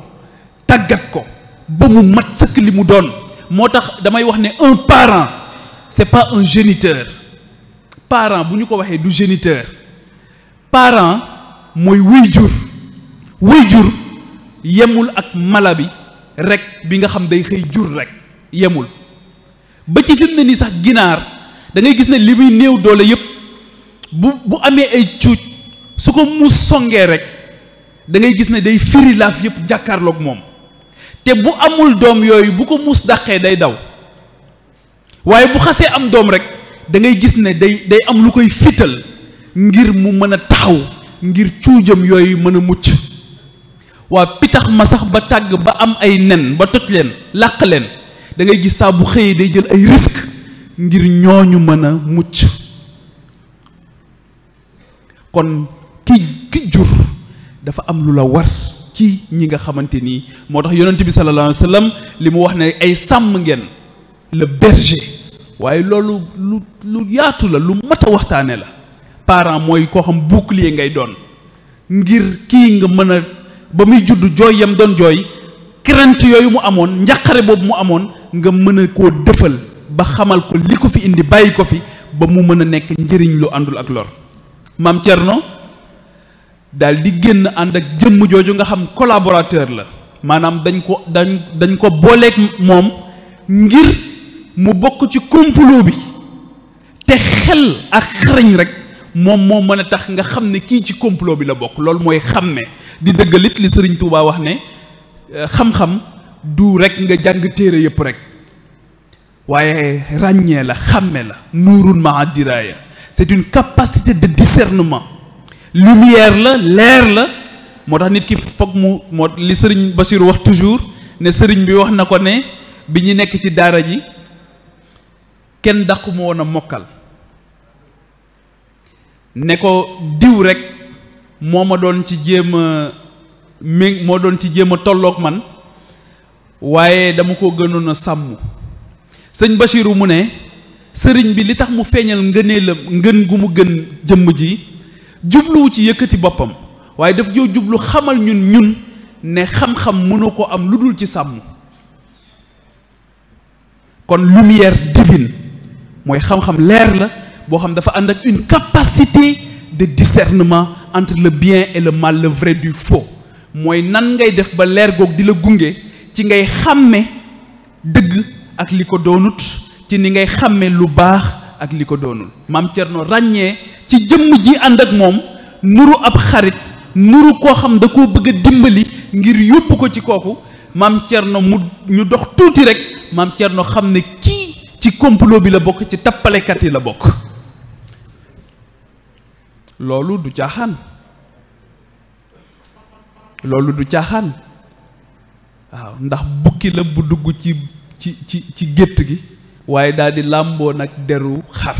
tàggat ko ba mu mat sëkk li mu doon moo tax damay wax ne un parent c'est pas un géniteur parent bu ñu ko waxee du géniteur parent mooy waajur yemul ak mala bi rek bi nga xam day xëy jur rek yemul ba ci fi mu ne nii sax ginaar da ngay gis ne li muy néew doole yépp bu amee ay cuuc su ko mu songee rek da ngay gis ne day firi laaf yépp jàkkaarloog moom te bu amul doom yooyu bu ko muus dàqee day daw waaye bu xasee am doom rek da ngay gis ne day am lu koy fital ngir mu mën a taxaw ngir cuujam yooyu mën a mucc waa pitax ma sax ba tàgg ba am ay nen ba toj leen làq leen da ngay gis saa bu xëyee day jël ay risque ngir ñooñu mën a mucc kon ki jur dafa am lu la war ci ñi nga xamante nii moo tax yonent bi sallallahu alayhi wa sallam li mu wax ne ay sàmm ngeen le berger waaye loolu lu yaatu la lu mat a waxtaane la parent mooy koo xam bouclier ngay doon ngir kii nga mën a ba muy judd jooy yam doon jooy crainte yooyu mu amoon njàqare boobu mu amoon nga mën a koo dëfal ba xamal ko li ko fi indi bàyyi ko fi ba mu mën a nekk njëriñ lu àndul ak lor Maam Thierno daal di génn ànd ak jëmm jooju nga xam collaborateur la maanaam dañ ko booleeg moom ngir mu bokk ci complot bi te xel ak xarañ rek moom moo mën a tax nga xam ne kii ci complot bi la bokk loolu mooy xàmme di dëggalit li Sëriñ Tuubaa wax ne xam-xam du rek nga jàng téere yëpp rek waaye ràññee la xàmme la nuurun maa diraaya c'est une capacité de discernement lumière la leer la moo tax nit ki foog moo li sëriñ Basiru wax toujours ne sëriñ bi wax na ko ne bi ñu nekk ci daara ji kenn dàqu ma woon a mokkal ne ko diw rek moo ma doon ci jéem a moo doon ci jéem a tolloog man waaye dama ko gënoon a sàmm sëñ Basiru mu ne sëriñ bi li tax mu feeñal ngëneelam ngën gu mu gën jëmm ji jubluwu ci yëkkati boppam waaye daf joo jublu xamal ñun ne xam-xam mënu ko am lu dul ci sàmm kon lumière divine mooy xam-xam leer la boo xam dafa ànd ak une capacité de discernement entre le bien et le mal, le vrai du faux mooy nan ngay def ba leer goog di la gunge ci ngay xàmme dëgg ak li ko doonut ci ni ngay xàmme lu baax ak li ko doonul Maam Thierno ràññee ci jëmm ji ànd ak moom nuru ab xarit nuru koo xam da koo bëgg a dimbali ngir yóbbu ko ci kooku Maam Thierno ñu dox tuuti rek Maam Thierno xam ne kii ci complot bi la bokk ci tappalekat yi la bokk loolu du caaxaan waaw ndax bukki la bu dugg ci gétt gi waaye daal di làmboo nag deru xar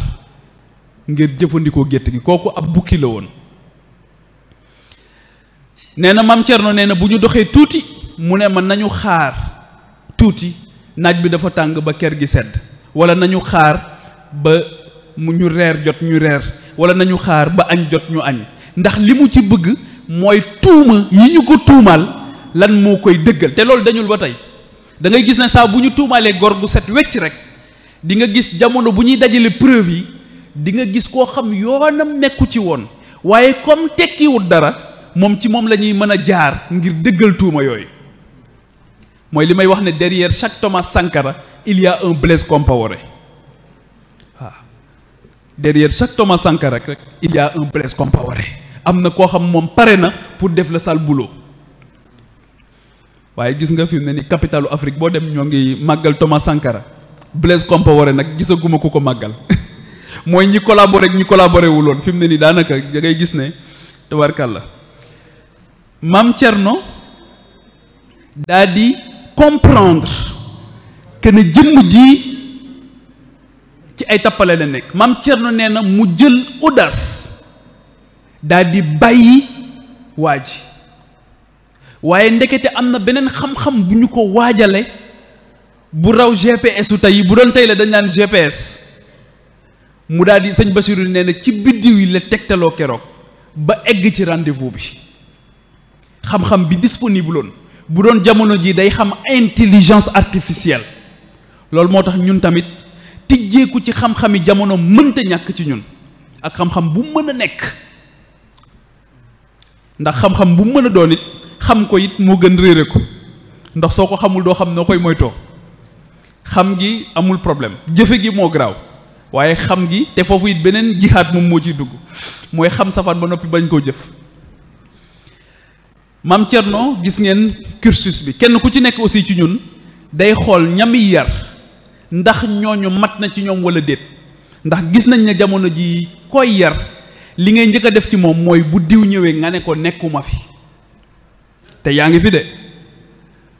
ngir jëfandikoo gétt gi kooku ab bukki la woon nee na Maam Thierno nee na bu ñu doxee tuuti mu ne man nañu xaar tuuti naaj bi dafa tàng ba kër gi sedd, wala nañu xaar ba mu ñu reer jot ñu reer, wala nañu xaar ba añ jot ñu añ. ndax li mu ci bëgg mooy tuuma yi ñu ko tuumaal lan moo koy dëggal. te loolu dañul ba tey da ngay gis ne saa bu ñu tuumaalee gor gu set wecc rek di nga gis jamono bu ñuy dajale preuve yi di nga gis koo xam yoonam nekku ci woon, waaye comme tekkiwut dara moom ci moom la ñuy mën a jaar ngir dëggal tuuma yooyu. mooy li may wax ne derrière chaque Thomas Sankara il y a un Blaise Compaoré. waaw derrière chaque Thomas Sankara rek il y a un Blaise Compaoré. am na koo xam moom pare na pour def le sale boulot. waaye gis nga fi mu ne ni capitalu Afrique boo dem ñoo ngi màggal Thomas Sankara. Blaise Compaoré nag gisaguma ku ko màggal mooy ñi collaboré ak ñi collaboré wuloon fi mu ne nii daanaka da ngay gis ne tabarkàlla. Maam Thierno daa di comprendre que ne jëmm ji ci ay tappale la nekk. Maam Thierno nee na mu jël audace daa di bàyyi waa ji, waaye ndekete am na beneen xam-xam bu ñu ko waajale bu raw GPS u tey. bu doon tey la dañ naan GPS. mu daal di sëñ Bassirou nee na ci biddiw yi la tegtaloo keroog ba egg ci rendez-vous bi. xam-xam bi disponible woon bu doon jamono ji day xam intelligence artificielle. loolu moo tax ñun tamit tijjeeku ci xam-xami jamono mënta ñàkk ci ñun, ak xam-xam bu mën a nekk. ndax xam-xam bu mën a doon it xam ko it moo gën réere ko, ndax soo ko xamul doo xam noo koy moytoo. xam gi amul problème, jëfe gi moo garaaw, waaye xam gi te foofu it beneen jihaat moom moo ciy dugg, mooy xam safaan ba noppi bañ koo jëf. Maam Thierno gis ngeen cursus bi, kenn ku ci nekk aussi ci ñun day xool ñami yar ndax ñooñu mat na ci ñoom wala déet. ndax gis nañ ne jamono ji koy yar li ngay njëkk a def ci moom mooy bu diw ñëwee nga ne ko nekkuma fi, te yaa ngi fi de,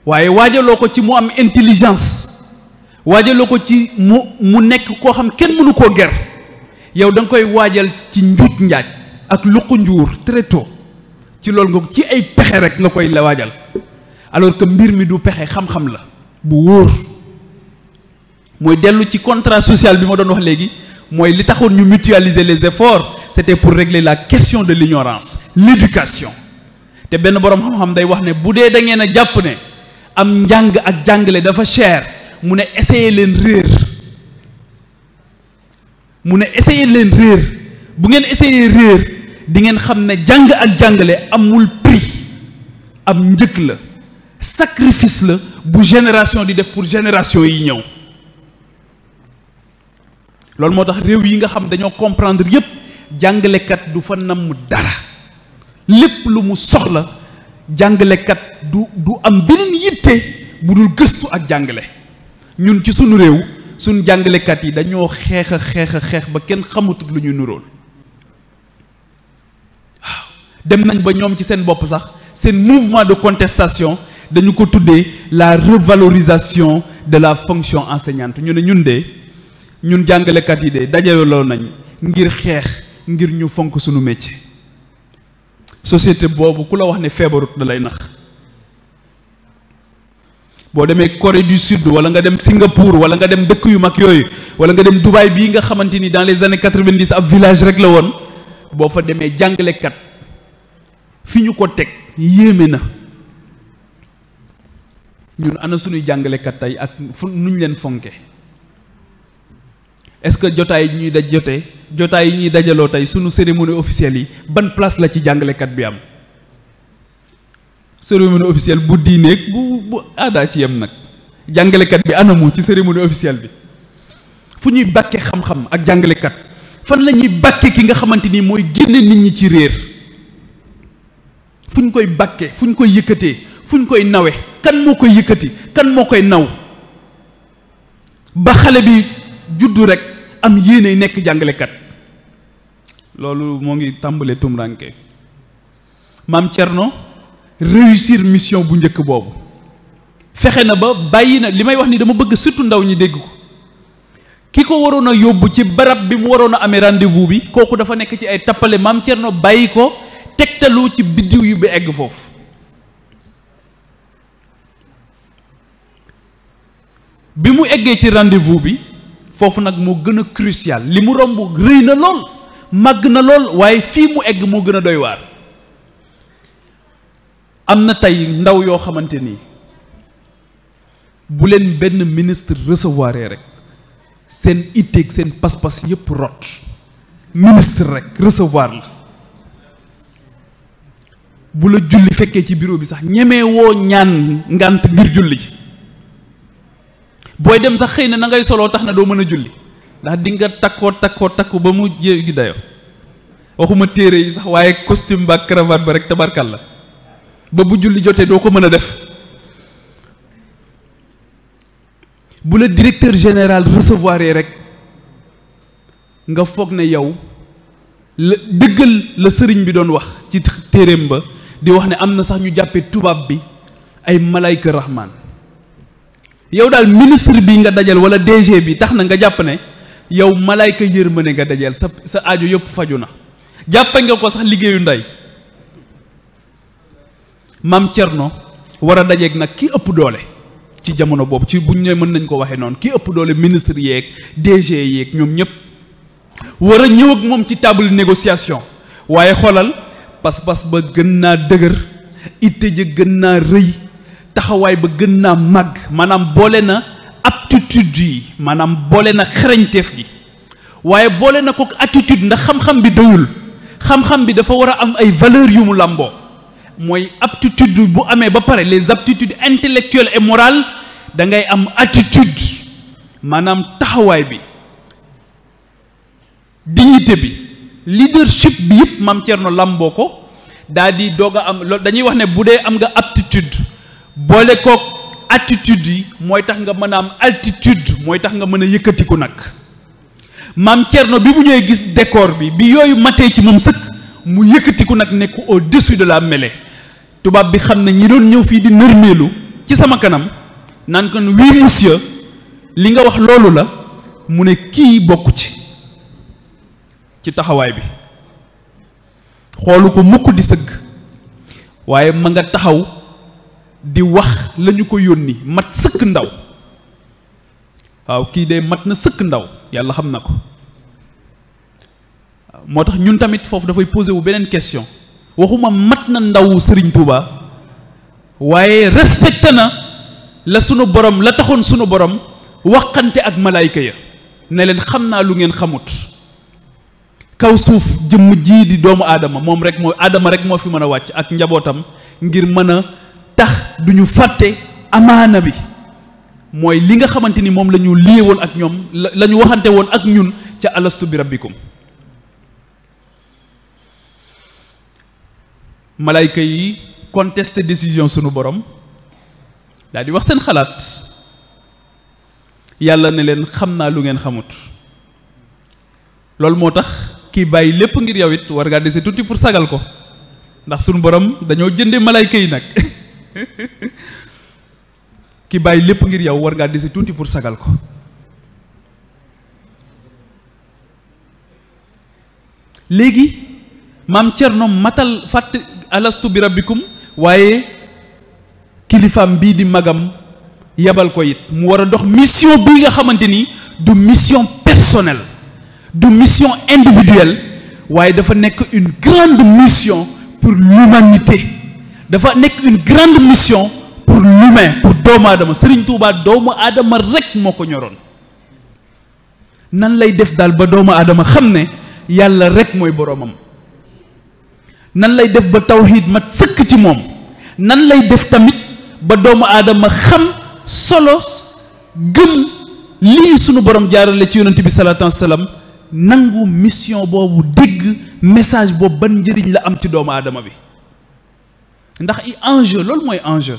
waaye waajaloo ko ci mu am intelligence, waajaloo ko ci mu nekk koo xam kenn mënu koo ger. yow da nga koy waajal ci njuuj njaaj ak luqu njuur très tôt. ci loolu nga ci ay pexe rek nga koy la waajal, alors que mbir mi du pexe, xam-xam la bu wóor. mooy dellu ci contrat social bi ma doon wax léegi, mooy li taxoon ñu mutualiser les efforts, c'était pour régler la question de l'ignorance, l'éducation. te benn boroom xam-xam day wax ne bu dee da ngeen a jàpp ne am njàng ak jàngale dafa cher, mu ne essayer leen réer, mu ne essayer leen réer. bu ngeen essayer réer di ngeen xam ne jàng ak jàngale amul prix, am njëkk la, sacrifice la bu génération di def pour génération yi ñëw. loolu moo tax réew yi nga xam dañoo comprendre yépp jàngalekat du fa namm dara, lépp lu mu soxla jàngalekat du am beneen yitte bu dul gëstu ak jàngale. ñun ci sunu réew sunu jàngalekat yi dañoo xeex a xeex ba kenn xamatut lu ñuy nuróol. waaw dem nañ ba ñoom ci seen bopp sax seen mouvement de contestation dañu ko tuddee la revalorisation de la fonction enseignante. ñu ne ñun jàngalekat yi de dajaloo nañ ngir xeex ngir ñu fonk sunu métier. société boobu ku la wax ne feebarut da lay nax. boo demee Corée du Sud wala nga dem Singapour wala nga dem dëkk yu mag yooyu wala nga dem Dubaï bii nga xamante ni dans les années 90 ab village rek la woon, boo fa demee jàngalekat fi ñu ko teg yéeme na. ñun ana suñuy jàngalekat tey ak nuñ leen fonke. est-ce que jotaay yi ñuy dajaloo tey sunu cérémonie officielle yi ban place la ci jàngalekat bi am? cérémonie officielle bu diineeg bu aadaa ci yem nag, jàngalekat bi anamu ci cérémonie officielle bi. fu ñuy bàkke xam-xam ak jàngalekat, fan la ñuy bàkke ki nga xamante ni mooy génne nit ñi ci réer? fu ñu koy bàkke, fu ñu koy yëkkatee, fu ñu koy nawe, kan moo koy yëkkati, kan moo koy naw ba xale bi juddu rek am yéene nekk jàngalekat? loolu moo ngi tàmbalee tumranke. Maam Thierno réussir mission bu njëkk boobu, fexe na ba bàyyi na li may wax ni dama bëgg surtout ndaw ñi dégg ko. ki ko waroon a yóbbu ci barab bi mu waroon a amee rendez-vous bi, kooku dafa nekk ci ay tappale. Maam Thierno bàyyi ko tegtalu ci biddiw yu ba egg foofu. bi mu eggee ci rendez-vous bi foofu nag moo gën a crucial li mu romb rëy na lool màgg na lool waaye fii mu egg moo gën a doy waar. am na tey ndaw yoo xamante ni bu leen benn ministre recevoir rek seen itteeg seen pas-pas yépp rot. ministre rek recevoir la bu la julli fekkee ci bureau bi sax ñemee woo ñaan ngànt ngir julli ji booy dem sax xëy na ngay soloo tax na doo mën a julli ndax di nga takku ba mu jéggi dayo waxuma téere yi sax waaye costume ba cravate ba rek tabarkal la ba bu julli jotee doo ko mën a def. bu la directeur général recevoir rek nga foog ne yow la dëggal la sëriñ bi doon wax ci téeréem ba di wax ne am na sax ñu jàppee tubaab bi ay malayka rahman. yow daal ministre bi nga dajal wala DG bi tax na nga jàpp ne yow malayka yërmande nga dajal sa aajo yëpp faju na jàppe nga ko sax liggéeyu ndey. Maam Cerno war a dajeeg nag ki ëpp doole ci jamono boobu ci buñ ne mën nañ ko waxee noonu ki ëpp doole ministre yeeg DG yeeg ñoom ñëpp war a ñëw ak moom ci table négociation waaye xoolal pas-pas ba gën naa dëgër itte ja gën naa rëy taxawaay ba gën naa màgg maanaam boole na aptitude yi maanaam boole na xarañteef gi waaye boole na ko attitude ndax xam-xam bi doyul xam-xam bi dafa war a am ay valeurs yu mu làmboo mooy aptitude bu amee ba pare les aptitudes intellectuelles et morales da ngay am attitude maanaam taxawaay bi dignité bi leadership bi yëpp Maam Cerno làmboo ko daal di doog a am loolu dañuy wax ne bu dee am nga aptitude boole kook attitude yi mooy tax nga mën a am altitude mooy tax nga mën a yëkkatiku nag Maam Cerno bi bu ñëwee gis décor bi yooyu matee ci moom sëkk mu yëkkatiku nag nekk au-dessus de la mêlée tubaab bi xam ne ñi doon ñëw fii di nërmeelu ci sama kanam naan ko oui monsieur li nga wax loolu la mu ne kii bokk ci taxawaay bi xoolu ko mukk di sëgg waaye ma nga taxaw di wax lañu ko yónni mat sëkk ndaw waaw kii de mat na sëkk ndaw yàlla xam na ko moo tax ñun tamit foofu dafay posé wu beneen question waxuma mat na ndaw Serigne Touba waaye respecté na la sunu borom la taxoon sunu borom waxante ak malaayka ya ne leen xam naa lu ngeen xamut kaw suuf jëmm jii di doomu aadama moom rek moo aadama rek moo fi mën a wàcc ak njabootam ngir mën a tax duñu fàtte amaana bi mooy li nga xamante ni moom la ñu lié woon ak ñoom la ñu waxante woon ak ñun ca alastu bi rabbikum malayka yi contesté décision sunu borom daal di wax seen xalaat yàlla ne leen xam naa lu ngeen xamut loolu moo tax kii bàyyi lépp ngir yow it war ngaa dese tuuti pour sagal ko ndax sunu borom dañoo jënde malayka yi nag ki bàyyi lépp ngir yow war ngaa dese tuuti pour sagal ko léegi Maam Cerno matal fàtt alastu bi rabbikum waaye kilifaam bii di magam yabal ko it mu war a dox mission bii nga xamante ni du mission personnelle du mission individuelle waaye dafa nekk une grande mission pour l'humanité dafa nekk une grande mission pour l'humain pour doomu aadama Serigne Touba doomu aadama rek moo ko ñoroon nan lay def daal ba doomu aadama xam ne yàlla rek mooy boroomam nan lay def ba tawxiid mat sëkk ci moom nan lay def tamit ba doomu aadama xam solos gëm lii sunu borom jaarale ci yonent bi salaatu wasalaam nangu mission boobu dégg message boobu ban njëriñ la am ci doomu aadama bi ndax i enjeu loolu mooy enjeu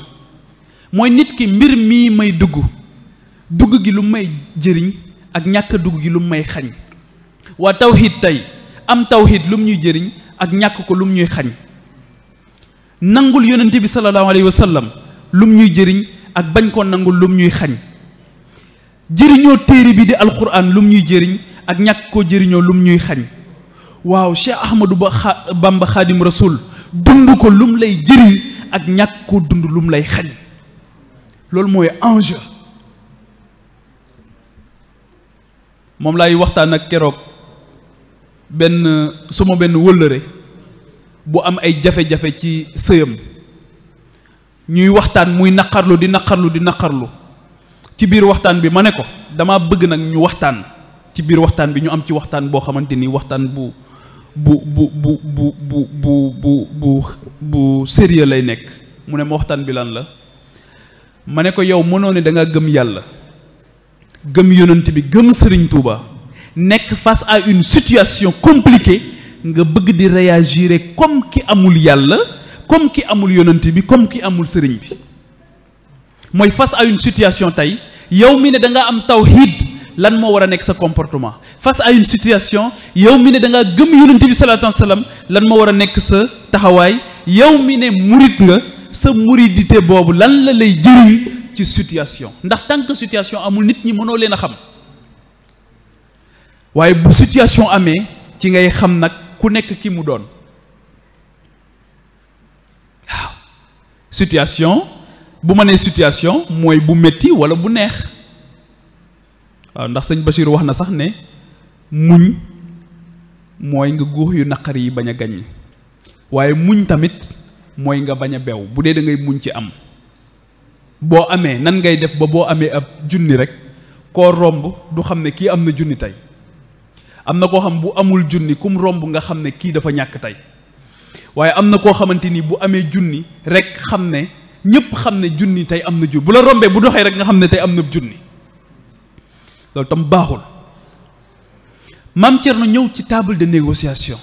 mooy nit ki mbir mii may dugg gi lu may jëriñ ak ñàkk dugg gi lu may xañ waa tawxiid tey am tawxiid lu mu ñuy jëriñ ak ñàkk ko lu mu ñuy xañ nangul yonent bi sallallahu alayhi wa sallam lu mu ñuy jëriñ ak bañ koo nangul lu mu ñuy xañ jëriñoo téere bi di alquran lu mu ñuy jëriñ ak ñàkk koo jëriñoo lu mu ñuy xañ waaw Cheikh Ahmadou Bamba Xaadim Rasul dund ko lu mu lay jëriñ ak ñàkk koo dund lu mu lay xañ loolu mooy enjeu moom laay waxtaan ak keroog suma benn wëllëre bu am ay jafe-jafe ci sëyam ñuy waxtaan muy naqarlu di naqarlu ci biir waxtaan bi ma ne ko dama bëgg nag ñu waxtaan ci biir waxtaan bi ñu am ci waxtaan boo xamante ni waxtaan bu sérieux lay nekk. mu ne ma waxtaan bi lan la ma ne ko yow mënoo ne da nga gëm yàlla gëm yonent bi gëm Serigne Touba nekk face à une situation compliquée nga bëgg di réagir comme ki amul yàlla comme ki amul yonent bi comme ki amul Serigne bi mooy face à une situation tey yow mi ne da nga am tawhid lan moo war a nekk sa comportement face à une situation yow mi ne da nga gëm yonent bi sallallahu alayhi wa sallam lan moo war a nekk sa taxawaay yow mi ne murit nga sa muridité boobu lan la lay jëriñ ci situation ndax tant que situation amul nit ñi mënoo leen a xam waaye bu situation amee ci ngay xam nag ku nekk ki mu doon waaw situation bu ma nee situation mooy bu metti walla bu neex waaw ndax sëñ Bachir wax na sax ne muñ mooy nga góox yu naqar yi bañ a gaññ waaye muñ tamit mooy nga bañ a bew bu dee da ngay muñ ci am boo amee nan ngay def ba boo amee ab junni rek koo romb du xam ne kii am na junni tey am na koo xam bu amul junni kum romb nga xam ne kii dafa ñàkk tey waaye am na koo xamante ni bu amee junni rek xam ne ñëpp xam ne junni tey am na junni bu la rombee bu doxee rek nga xam ne tey am na junni loolu tam baaxul. Mame Thierno ñëw ci table de négociation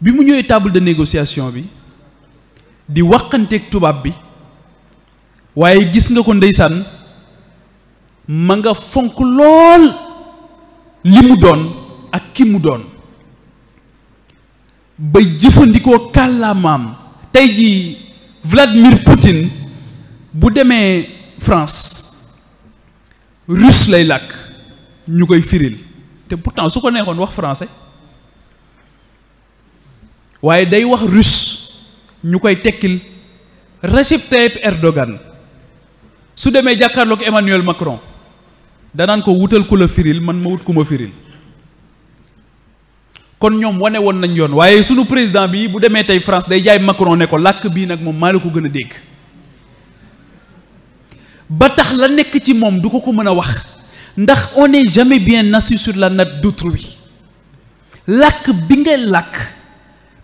bi mu ñëwee table de négociation bi di waxanteeg tubaab bi waaye gis nga ko ndeysaan ma nga fonk lool li mu doon ak ki mu doon bay jëfandikoo kàllaamaam tey jii Vladimir Poutine bu demee France russe lay làkk ñu koy firil te pourtant su ko neexoon wax français waaye day wax russe ñu koy tekkil. Recep Tayyip Erdogan su demee jàkkaarloog Emmanuel Macron danaan ko wutal ku la firil man ma wut ku ma firil kon ñoom wane woon nañ yoon waaye sunu président bi bu demee tey France day jaay Macron ne ko làkk bii nag moom maa la ko gën a dégg ba tax la nekk ci moom du ko mën a wax ndax on n'est jamais bien assis sur la natte d'autrui làkk bi ngay làkk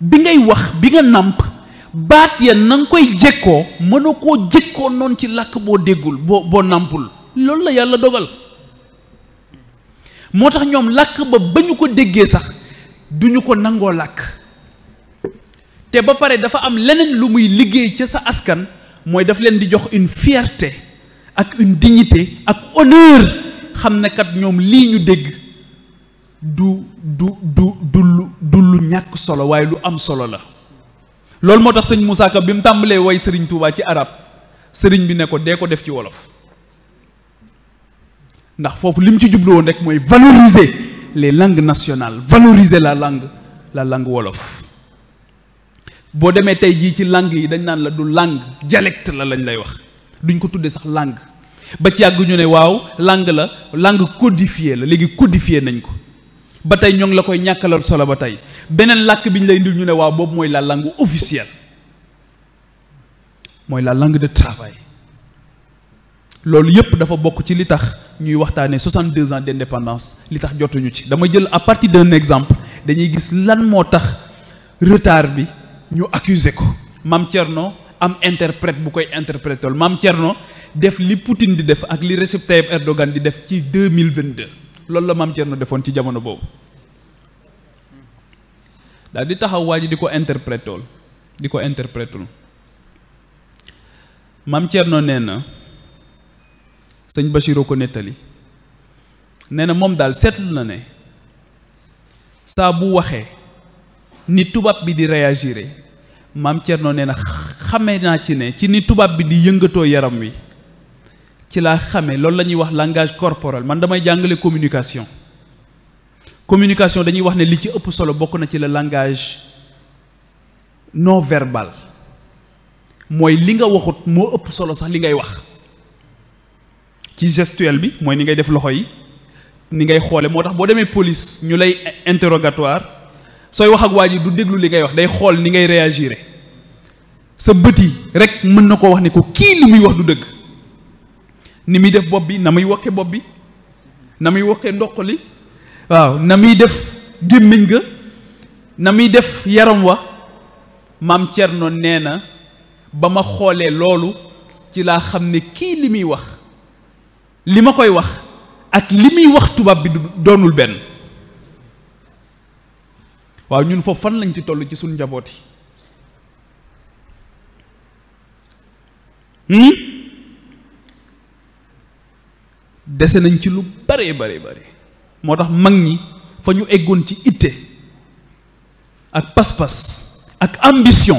bi ngay wax bi nga nàmp baat ya na nga koy jekkoo mënoo koo jekkoo noonu ci làkk boo déggul boo nàmpul loolu la yàlla dogal moo tax ñoom làkk ba ñu ko déggee sax duñu ko nangoo làkk te ba pare dafa am leneen lu muy liggéey ca sa askan mooy daf leen di jox une fierté ak une dignité ak honneur xam ne kat ñoom lii ñu dégg du lu ñàkk solo waaye lu am solo la loolu moo tax sëñ Moussa Ka bi mu tàmbalee way sëriñ Touba ci arab sëriñ bi ne ko dee ko def ci wolof ndax foofu li mu ci jublu woon rek mooy valoriser les langues nationales valoriser la langue wolof boo demee tey jii ci langue yi dañ naan la du langue dialecte la lañ lay wax duñ ko tuddee sax langue ba ci yàgg ñu ne waaw langue codifiée la léegi codifié nañ ko ba tey ñoo ngi la koy ñàkkalal solo ba tey beneen làkk bi ñu lay indil ñu ne waaw boobu mooy la langue officielle mooy la langue de travail loolu yépp dafa bokk ci li tax ñuy waxtaanee 62 ans d'indépendance li tax jotuñu ci dama jël à partir d'un exemple dañuy gis lan moo tax retard bi ñu accuser ko Mame Thierno am interprète bu koy interpréter Mame Thierno def li Poutine di def ak li Recep Tayyip Erdogan di def ci 2022 loolu la Mame Thierno defoon ci jamono boobu daal di taxaw waa ji di ko interpréter Mame Thierno nee na sëñ Bachiroo ko nettali nee na moom daal seetlu na ne saa bu waxee ni tubaab bi di réagir Mame Thierno nee na xame naa ci ne ci ni tubaab bi di yëngatoo yaram wi ci laa xame loolu la ñuy wax langage corporel man damay jàngale communication dañuy wax ne li ci ëpp solo bokk na ci le langage non verbal mooy li nga waxut moo ëpp solo sax li ngay wax ci gestuel bi mooy ni ngay def loxo yi ni ngay xoole moo tax boo demee police ñu lay interrogatoire sooy wax ak waa ji du déglu li ngay wax day xool ni ngay réagir sa bët yi rek mën na koo wax ne ko kii li muy wax du dëgg ni muy def bopp bi na muy wokke bopp bi na muy wokke ndox li waaw na muy def gémmiñ ga na muy def yaram wa maam Thierno nee na ba ma xoolee loolu ci laa xam ne kii li muy wax li ma koy wax ak li muy wax tubaab bi doonul benn waaw ñun foofu fan lañ ci toll ci suñu njaboot yi dese nañ ci lu bare bare bare moo tax mag ñi fa ñu eggoon ci itte ak pas-pas ak ambition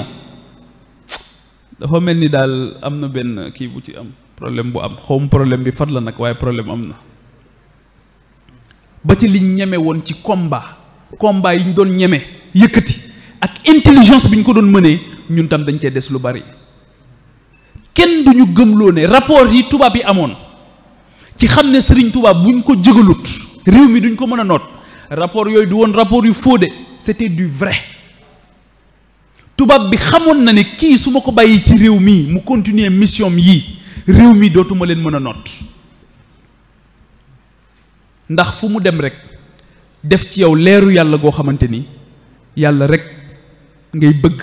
dafa mel ni daal am na benn kii bu ci am problème bu am xawma problème bi fan la nag waaye problème am na ba ci liñ ñeme woon ci combat yi ñu doon ñeme yëkkati ak intelligence bi ñu ko doon mënee ñun tam dañ cee des lu bari kenn duñu gëmloo ne rapport yi tubaab yi amoon ci xam ne Serigne Touba buñ ko jëgalut réew mi duñ ko mën a noot rapport yooyu du woon rapport yu faux de c'était du vrai tubaab bi xamoon na ne kii su ma ko bàyyi ci réew mi mu continuer mission yii réew mi dootuma leen mën a noot ndax fu mu dem rek def ci yow leeru yàlla goo xamante ni yàlla rek ngay bëgg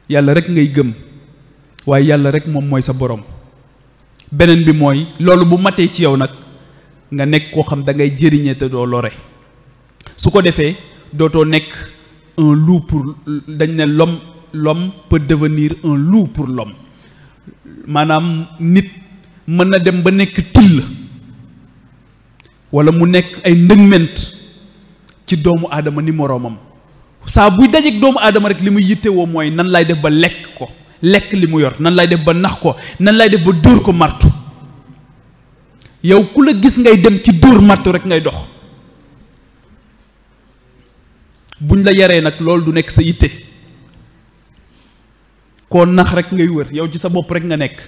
yàlla rek ngay gëm waaye yàlla rek moom mooy sa borom beneen bi mooy loolu bu matee ci yow nag nga nekk koo xam da ngay jëriñee te doo lore su ko defee dootoo nekk un loup pour dañ ne l'homme peut devenir un loup pour l'homme maanaam nit mën na dem ba nekk till wala mu nekk ay ndëgment ci doomu aadama ni moroomam saa buy dajeek doomu aadama rek li muy yittewoo mooy nan lay def ba lekk ko lekk li mu yor nan lay def ba nax ko nan lay def ba dóor ko martu yow ku la gis ngay dem ci dóor martu rek ngay dox buñ la yaree nag loolu du nekk sa yitte koo nax rek ngay wër yow ci sa bopp rek nga nekk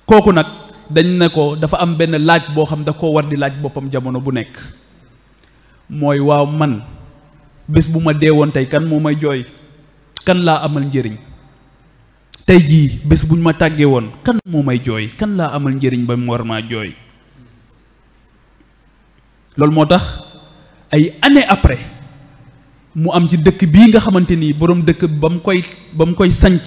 kooku nag dañ ne ko dafa am benn laaj boo xam da koo war di laaj boppam jamono bu nekk mooy waaw man bés bu ma dee woon tey kan moo may jooy kan laa amal njëriñ tey jii bés buñ ma tàggee woon kan moo may jooy kan laa amal njëriñ ba mu war maa jooy loolu moo tax ay année après mu am ci dëkk bii nga xamante ni boroom dëkk ba mu koy sanc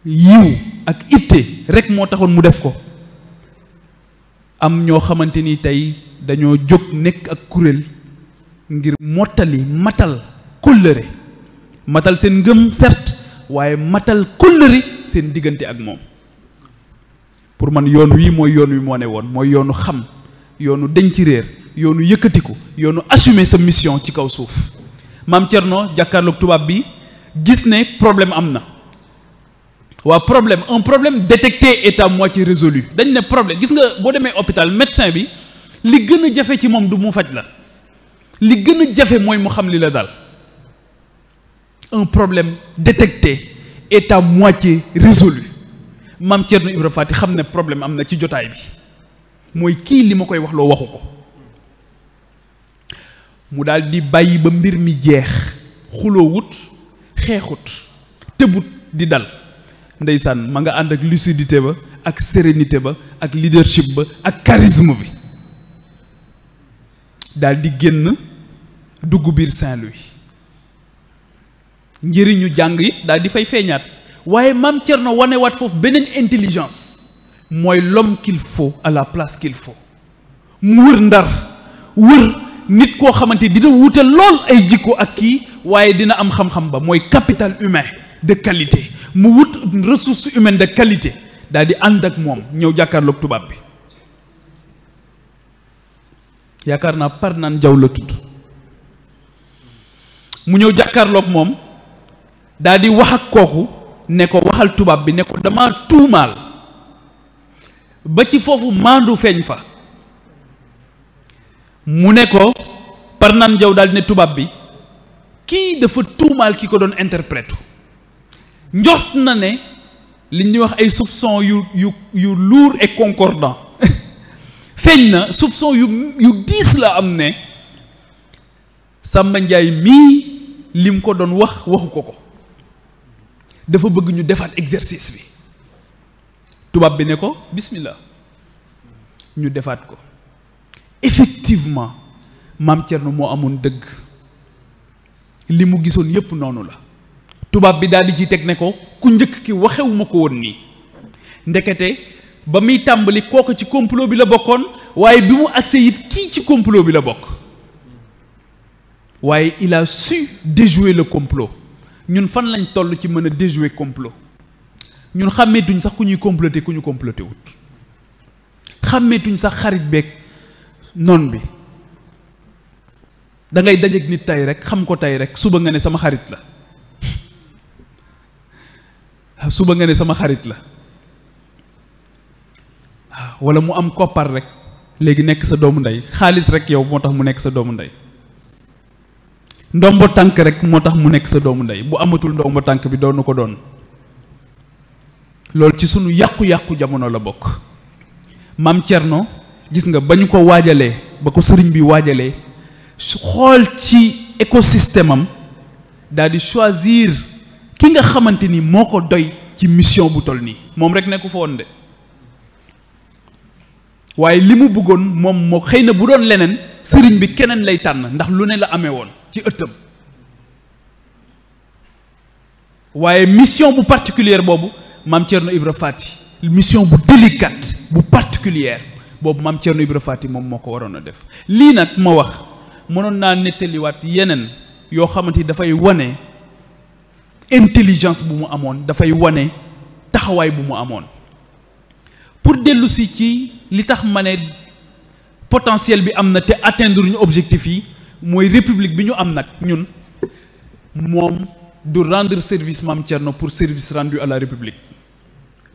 yiw ak itte rek moo taxoon mu def ko am ñoo xamante ni tey dañoo jóg nekk ak kuréel ngir mottali matal kóllëre matal seen ngëm certes waaye matal kóllëre seen diggante ak moom pour man yoon wii mooy yoon wi moo ne woon mooy yoonu xam yoonu denc réer yoonu yëkkatiku yoonu assumer sa mission ci kaw suuf maam Thierno jàkkaarloog tubaab bi gis ne problème am na waa problème un problème détecté est à moitié résolu dañ ne problème gis nga boo demee hôpital médecin bi li gën a jafe ci moom du mu faj la li gën a jafe mooy mu xam li la dal un problème détecté est à moitié résolu maam Thierno Ibra Faty xam ne problème am na ci jotaay bi mooy kii li ma koy wax loo waxu ko mu daal di bàyyi ba mbir mi jeex xuloowut xeexut tëbut di dal ndeysaan ma nga ànd ak lucidité ba ak sérénité ba ak leadership ba ak charisme bi daal di génn dugg biir Saint-Louis njëriñu jàng yi daal di fay feeñaat waaye maam Thierno wanewaat foofu beneen intelligence mooy l'homme qu'il faut à la place qu'il faut mu wër ndar wër nit koo xamante dina wuute lool ay jikko ak kii waaye dina am xam-xam ba mooy capital humain de qualité mu wut ressource humaine de qualité daal di ànd ak moom ñëw jàkkaarloog tubaab bi yaakaar naa Parnaan Jaw la tudd mu ñëw jàkkaarloog moom daal di wax ak kooku ne ko waxal tubaab bi ne ko dama tuumaal ba ci foofu maandu feeñ fa mu ne ko Parnaan Jaw daal di ne tubaab bi kii dafa tuumaal ki ko doon interprète njort na ne li ñuy wax ay soupçons yu lourd et concordant feeñ na soupçon yu diis la am ne Samba Ndiaye mii lim ko doon waxu ko dafa bëgg ñu defaat exercice bi tubaab bi ne ko bismillah ñu defaat ko effectivement maam Thierno moo amoon dëgg li mu gisoon yépp noonu la tubaab bi daal di ci teg ne ko ku njëkk ki waxewuma ko woon nii ndekete ba muy tàmbali kooku ci complot bi la bokkoon waaye bi mu agsee it kii ci complot bi la bokk waaye il a su déjouer le complot ñun fan lañ toll ci mën a déjouer complot ñun xàmmeetuñ sax ku ñuy comploter ku ñu comploter wut xàmmeetuñ sax xarit beeg noon bi da ngay dajeek nit tey rek xam ko tey rek suba nga ne sama xarit la suba nga ne sama xarit la wala mu am koppar rek léegi nekk sa doomu ndey xaalis rek yow moo tax mu nekk sa doomu ndey ndombo tànk rek moo tax mu nekk sa doomu ndey bu amatul ndombo tànk bi doonu ko doon loolu ci sunu yàqu-yàqu jamono la bokk maam Thierno gis nga ba ñu ko waajalee ba ko sëriñ bi waajalee xool ci écosystème am daal di choisir ki nga xamante ni moo ko doy ci mission bu toll nii moom rek nekku fa woon de waaye li mu bëggoon moom moo xëy na bu doon leneen sëriñ bi keneen lay tànn ndax lu ne la amee woon ci ëttam waaye mission bu particulière boobu maam Thierno Ibra Fati mission bu délicate bu particulière boobu maam Thierno Ibra Fati moom moo ko waroon a def lii nag ma wax mënoon naa nettaliwaat yeneen yoo xamante ni dafay wane intelligence bu mu amoon dafay wane taxawaay bu mu amoon pour dellu si ci li tax ma ne potentiel bi am na te atteindre ñu objectif yi mooy république bi ñu am nag ñun moom du rendre service maam Thierno pour service rendu à la république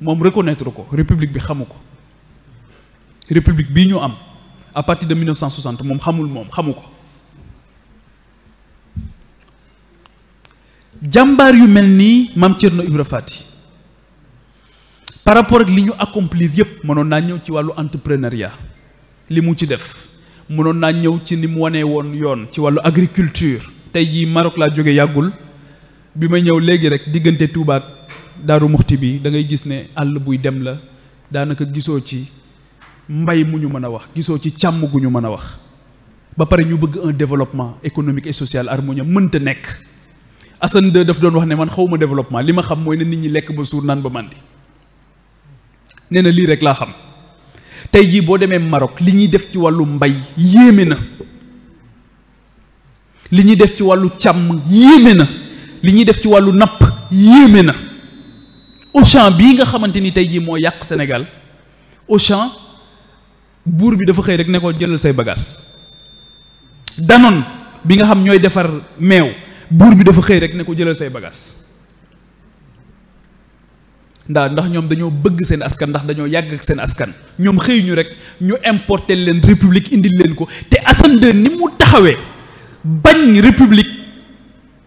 moom reconnaître ko république bi xamu ko république bii ñu am à partir de 1960 moom xamu ko jàmbaar yu mel nii maam Thierno Ibra Fati par rapport ak li ñu accomplir yépp mënoon naa ñëw ci wàllu entrepreneuriat li mu ci def mënoon naa ñëw ci ni mu wanee woon yoon ci wàllu agriculture tey jii Maroc laa jóge yàggul bi ma ñëw léegi rek diggante Touba ak Daaru Muxti bi da ngay gis ne àll buy dem la daanaka gisoo ci mbay mu ñu mën a wax gisoo ci càmm gu ñu mën a wax ba pare ñu bëgg un développement économique et social harmonieux mënta nekk Assane II daf doon wax ne man xawma développement li ma xam mooy ne nit ñi lekk ba suur naan ba màndi nee na lii rek laa xam tey jii boo demee Maroc li ñuy def ci wàllu mbay yéeme na li ñuy def ci wàllu càmm yéeme na li ñuy def ci wàllu napp yéeme na Auchan bii nga xamante ni tey jii moo yàq Sénégal Auchan buur bi dafa xëy rek ne ko jëlal say bagages Danone bi nga xam ñooy defar meew buur bi dafa xëy rek ne ko jëlal say bagages ndax ñoom dañoo bëgg seen askan ndax dañoo yàgg ak seen askan ñoom xëy ñu rek ñu importer leen république indil leen ko te Assane II ni mu taxawee bañ république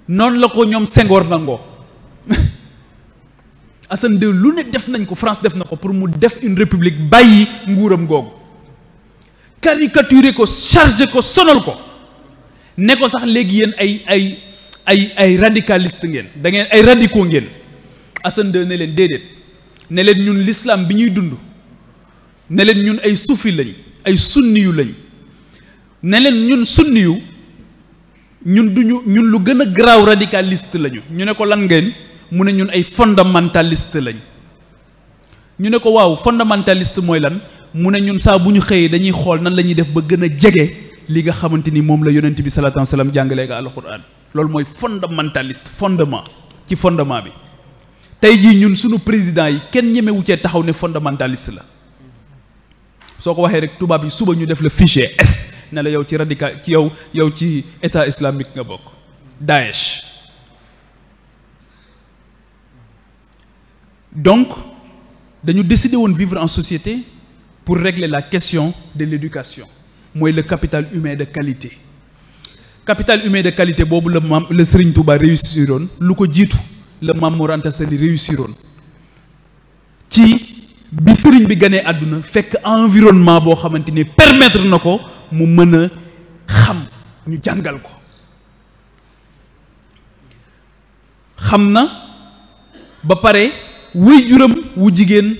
noonu la ko ñoom Senghor nangoo Assane II lu ne def nañ ko France def na ko pour mu def une république bàyyi nguuram googu caricaturer ko charger ko sonal ko ne ko sax léegi yéen ay radicaliste ngeen da ngeen ay radicaux ngeen Assane II ne leen déedéet ne leen ñun l'islam bi ñuy dund ne leen ñun ay sufi lañ ay sunniyu lañ ne leen ñun sunniyu ñun duñu ñun lu gën a garaaw radicaliste lañu ñu ne ko lan ngeen mu ne ñun ay fondamentaliste lañ ñu ne ko waaw fondamentaliste mooy lan mu ne ñun saa bu ñu xëyee dañuy xool nan la ñuy def ba gën a jege li nga xamante ni moom la yonent bi salaatu wa salaam jàngalee nga alxuraan loolu mooy fondamentaliste fondement ci fondement bi tey jii ñun sunu président yi kenn ñemewu cee taxaw ne fondamentaliste la soo ko waxee rek tubaab yi suba ñu def la fichier S ne la yow ci radical ci yow ci état islamique nga bokk Daesh. Donc dañu décider woon vivre en société pour régler la question de l'éducation mooy le capital humain de qualité capital humain de qualité boobu la Serigne Touba réussiroon lu ko jiitu la Mame Mor Anta Sali réussiroon ci bi sëriñ bi ganee àdduna fekk environnement boo xamante ni permettre na ko mu mën a xam ñu jàngal ko xam na ba pare waajuram wu jigéen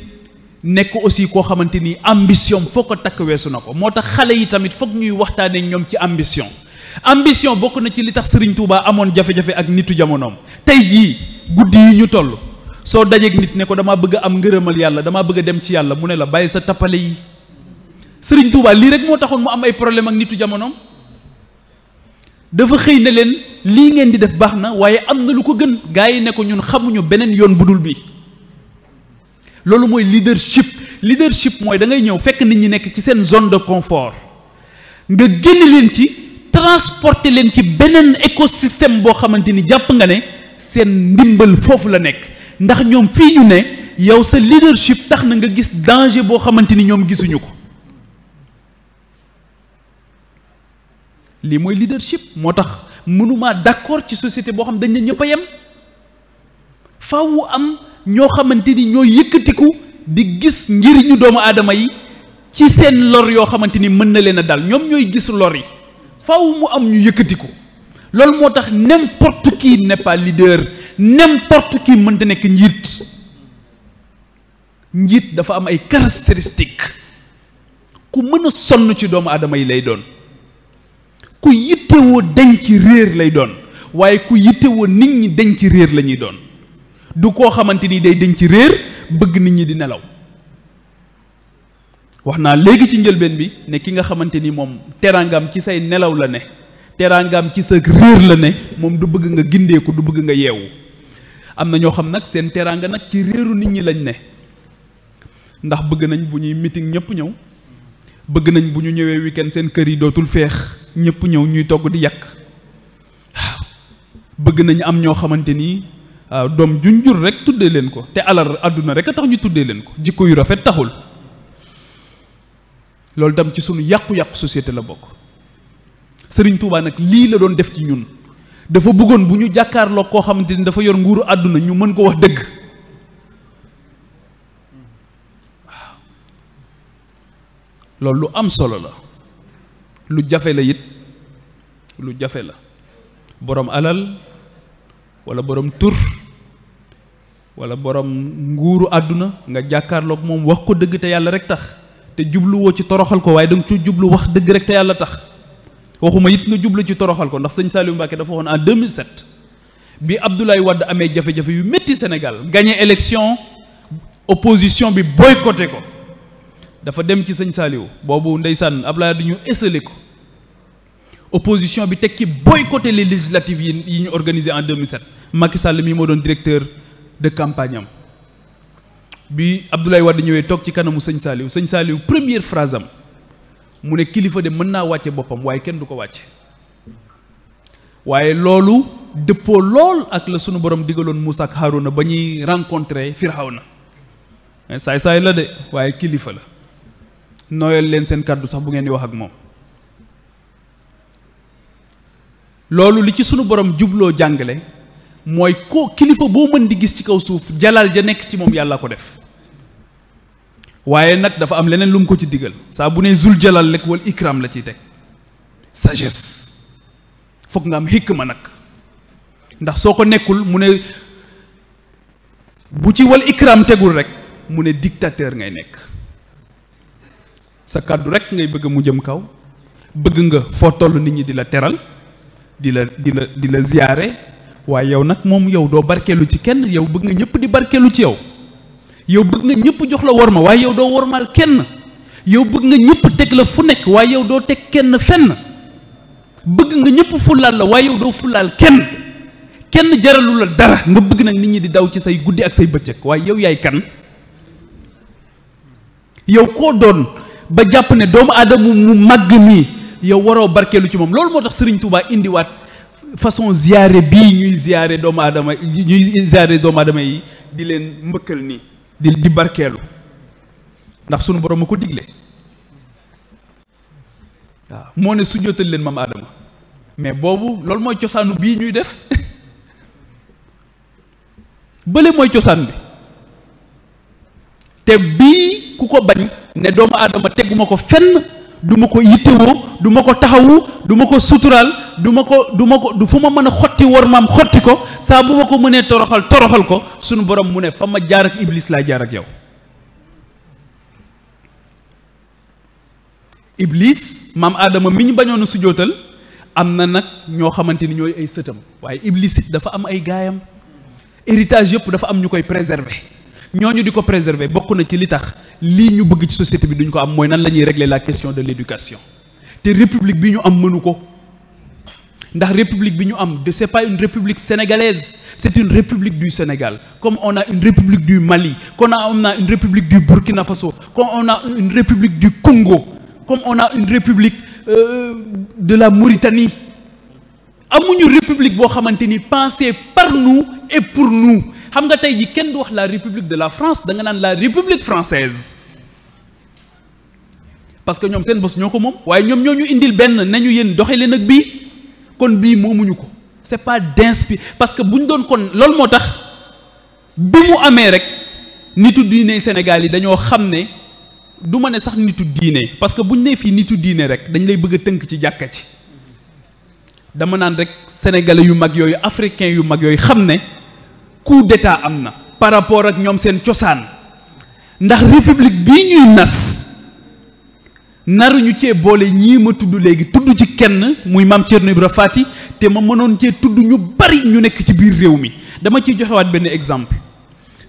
nekk aussi koo xamante ni ambition foo ko takk weesu na ko moo tax xale yi tamit foog ñuy waxtaanee ñoom ci ambition bokk na ci li tax Serigne Touba amoon jafe-jafe ak nitu jamonoom tey jii guddi yi ñu toll soo dajeeg nit ne ko damaa bëgg a am ngërëmal yàlla damaa bëgg a dem ci yàlla mu ne la bàyyi sa tappale yi Serigne Touba lii rek moo taxoon mu am ay problème ak nitu jamonoom dafa xëy na leen lii ngeen di def baax na waaye am na lu ko gën gaa yi ne ko ñun xamuñu beneen yoon bu dul bii loolu mooy leadership mooy da ngay ñëw fekk nit ñi nekk ci seen zone de confort nga génn leen ci transporter leen ci beneen écosystème boo xamante ni jàpp nga ne seen ndimbal foofu la nekk ndax ñoom fii ñu ne yow sa leadership tax na nga gis danger boo xamante ni ñoom gisuñu ko lii mooy leadership moo tax mënumaa d'accord ci société boo xam dañ ne ñëpp a yem faaw am ñoo xamante ni ñoo yëkkatiku di gis njëriñu doomu aadama yi ci seen lor yoo xamante ni mën na leen a dal ñoom ñooy gis lor yi faaw mu am ñu yëkkatiku loolu moo tax n'importe qui n'est pas leader n'importe qui mënta nekk njiit dafa am ay caractéristiques ku mën a sonn ci doomu aadama yi lay doon ku yittewoo denc réer lay doon waaye ku yittewoo nit ñi denc réer la ñuy doon du koo xamante ni day denc réer bëgg nit ñi di nelaw wax naa léegi ci njëlbeen bi ne ki nga xamante ni moom teraangam ci say nelaw la ne teraangam ci sa réer la ne moom du bëgg nga gindeeku du bëgg nga yeewu am na ñoo xam nag seen teraanga nag ci réeru nit ñi lañ ne ndax bëgg nañ bu ñuy meeting ñëpp ñëw bëgg nañ bu ñu ñëwee weekend seen kër yi dootul feex ñëpp ñëw ñuy togg di yàq waaw bëgg nañ am ñoo xamante ni doom juñ jur rek tuddee leen ko te alal àdduna rek a tax ñu tuddee leen ko jikko yu rafet taxul loolu tam ci sunu yàqu-yàqu société la bokk Serigne Touba nag lii la doon def ci ñun dafa bëggoon bu ñu jàkkaarloo koo xamante ni dafa yor nguuru àdduna ñu mën ko wax dëgg waaw loolu lu am solo la lu jafe la it lu jafe la borom alal wala borom tur wala borom nguuru àdduna nga jàkkaarloog moom wax ko dëgg te yàlla rek tax te jubluwoo ci toroxal ko waaye da nga ci jublu wax dëgg rek te yàlla tax waxuma it nga jublu ci toroxal ko ndax sëñ Saliou Mbacké dafa waxoon en 2007 bi Abdoulaye Wade amee jafe-jafe yu métti Sénégal gagné élection opposition bi boycotté ko dafa dem ci sëñ Saliou boobu ndeysaan Abdoulaye du ñu esselé ko opposition bi teg ci boycotté les législatives yi ñu organisé en 2007 Macky Sall mii moo doon directeur de campagne am bi Abdoulaye Wade ñëwee toog ci kanamu sëñ Saliou première phrase am mu ne kilifa de mën naa wàcce boppam waaye kenn du ko wàcce waaye loolu dëppoo lool ak la sunu borom digaloon Moussa ak Harouna ba ñuy rencontré Firawna saay-saay la de waaye kilifa la nooyal leen seen kàddu sax bu ngeen di wax ak moom loolu li ci sunu borom jubloo jàngale mooy ko kilifa boo mën di gis ci kaw suuf jalal ja nekk ci moom yàlla ko def waaye nag dafa am leneen lu mu ko ci digal saa bu ne zul jalal rek wal ikram la ciy teg sagesse foog nga am hikma nag ndax soo ko nekkul mu ne bu ci wal ikram tegul rek mu ne dictateur ngay nekk sa kàddu rek ngay bëgg mu jëm kaw bëgg nga foo toll nit ñi di la teral di la ziyaare waaye yow nag moom yow doo barkeelu ci kenn yow bëgg nga ñëpp di barkeelu ci yow bëgg nga ñëpp jox la worma waaye yow doo wormaal kenn yow bëgg nga ñëpp teg la fu nekk waaye yow doo teg kenn fenn bëgg nga ñëpp fulaal la waaye yow doo fulaal kenn jaralu la dara nga bëgg nag nit ñi di daw ci say guddi ak say bëccëg waaye yow yaay kan yow koo doon ba jàpp ne doomu aadama mu màgg mii yow waroo barkeelu ci moom loolu moo tax Serigne Touba indiwaat façon ziyaare bii ñuy ziyaare doomu aadama yi di leen mbëkkal nii di barkeelu ndax sunu borom a ko digle waaw moo ne su jootal leen maam aadama mais boobu loolu mooy cosaanu bii ñuy def bële mooy cosaan bi te bii ku ko bañ ne doomu aadama teguma ko fenn, du ma ko yittewoo, du ma ko taxawu, du ma ko suturaal, du fu ma mën a xotti war maam xotti ko, saa bu ma ko mënee toroxal ko, sunu borom mu ne fa ma jaar ak iblis laa jaar ak yow. iblis maam aadama mi ñu bañoon a sujootal am na nag ñoo xamante ni ñooy ay sëtam, waaye iblis it dafa am ay gaayam, héritage yëpp dafa am ñu koy préserver. ñooñu di ko préserver bokk na ci li tax lii ñu bëgg ci société bi duñ ko am, mooy nan la ñuy régler la question de l'éducation. te république bi ñu am mënu ko, ndax république bi ñu am c'est pas une république sénégalaise, c'est une république du Sénégal, comme on a une république du Mali, comme on a une république du Burkina Faso, comme on a une république du Congo, comme on a une république de la Mauritanie. amuñu république boo xamante ni pensée par nous et pour nous. xam nga tey ji kenn du wax la république de la France, da nga naan la république française, parce que ñoom seen bos ñoo ko moom, waaye ñoom ñoo ñu indil benn nañu yéen doxe leen ak bii, kon bii moomuñu ko. c'est pas d'inspire, parce que bu ñu doon kon loolu moo tax bi mu amee rek nitu diine Sénégal yi dañoo xam ne du ma ne sax nitu diine, parce que bu ñu nee fii nitu diine rek dañ lay bëgg a tënk ci jàkka ci. dama naan rek sénégalais yu mag yooyu, africains yu mag yooyu xam ne coup d'état am na par rapport ak ñoom seen cosaan, ndax république bii ñuy nas naruñu cee boole ñii ma tudd léegi, tudd ci kenn muy maam Thierno Ibra Fati, te ma mënoon cee tudd ñu bari ñu nekk ci biir réew mi. dama ciy joxewaat benn exemple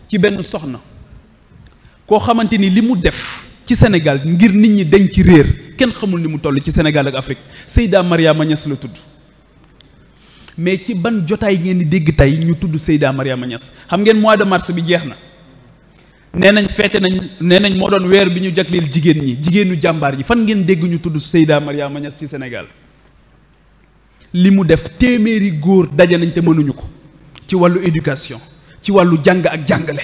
ci benn soxna koo xamante ni li mu def ci Sénégal ngir nit ñi dañ ci réer kenn xamul ni mu toll ci Sénégal ak Afrique. Seyda Mariama Niass la tudd, mais ci ban jotaay ngeen di dégg tey ñu tudd Seyda Mariama Niass? xam ngeen mois de mars bi jeex na, nee nañ feete nañ, nee nañ moo doon weer bi ñu jagleel jigéen ñi, jigéenu jàmbaar ji. fan ngeen dégg ñu tudd Seyda Mariama Niass ci Sénégal? li mu def téeméeri góor daje nañ te mënuñu ko ci wàllu éducation, ci wàllu jàng ak jàngale,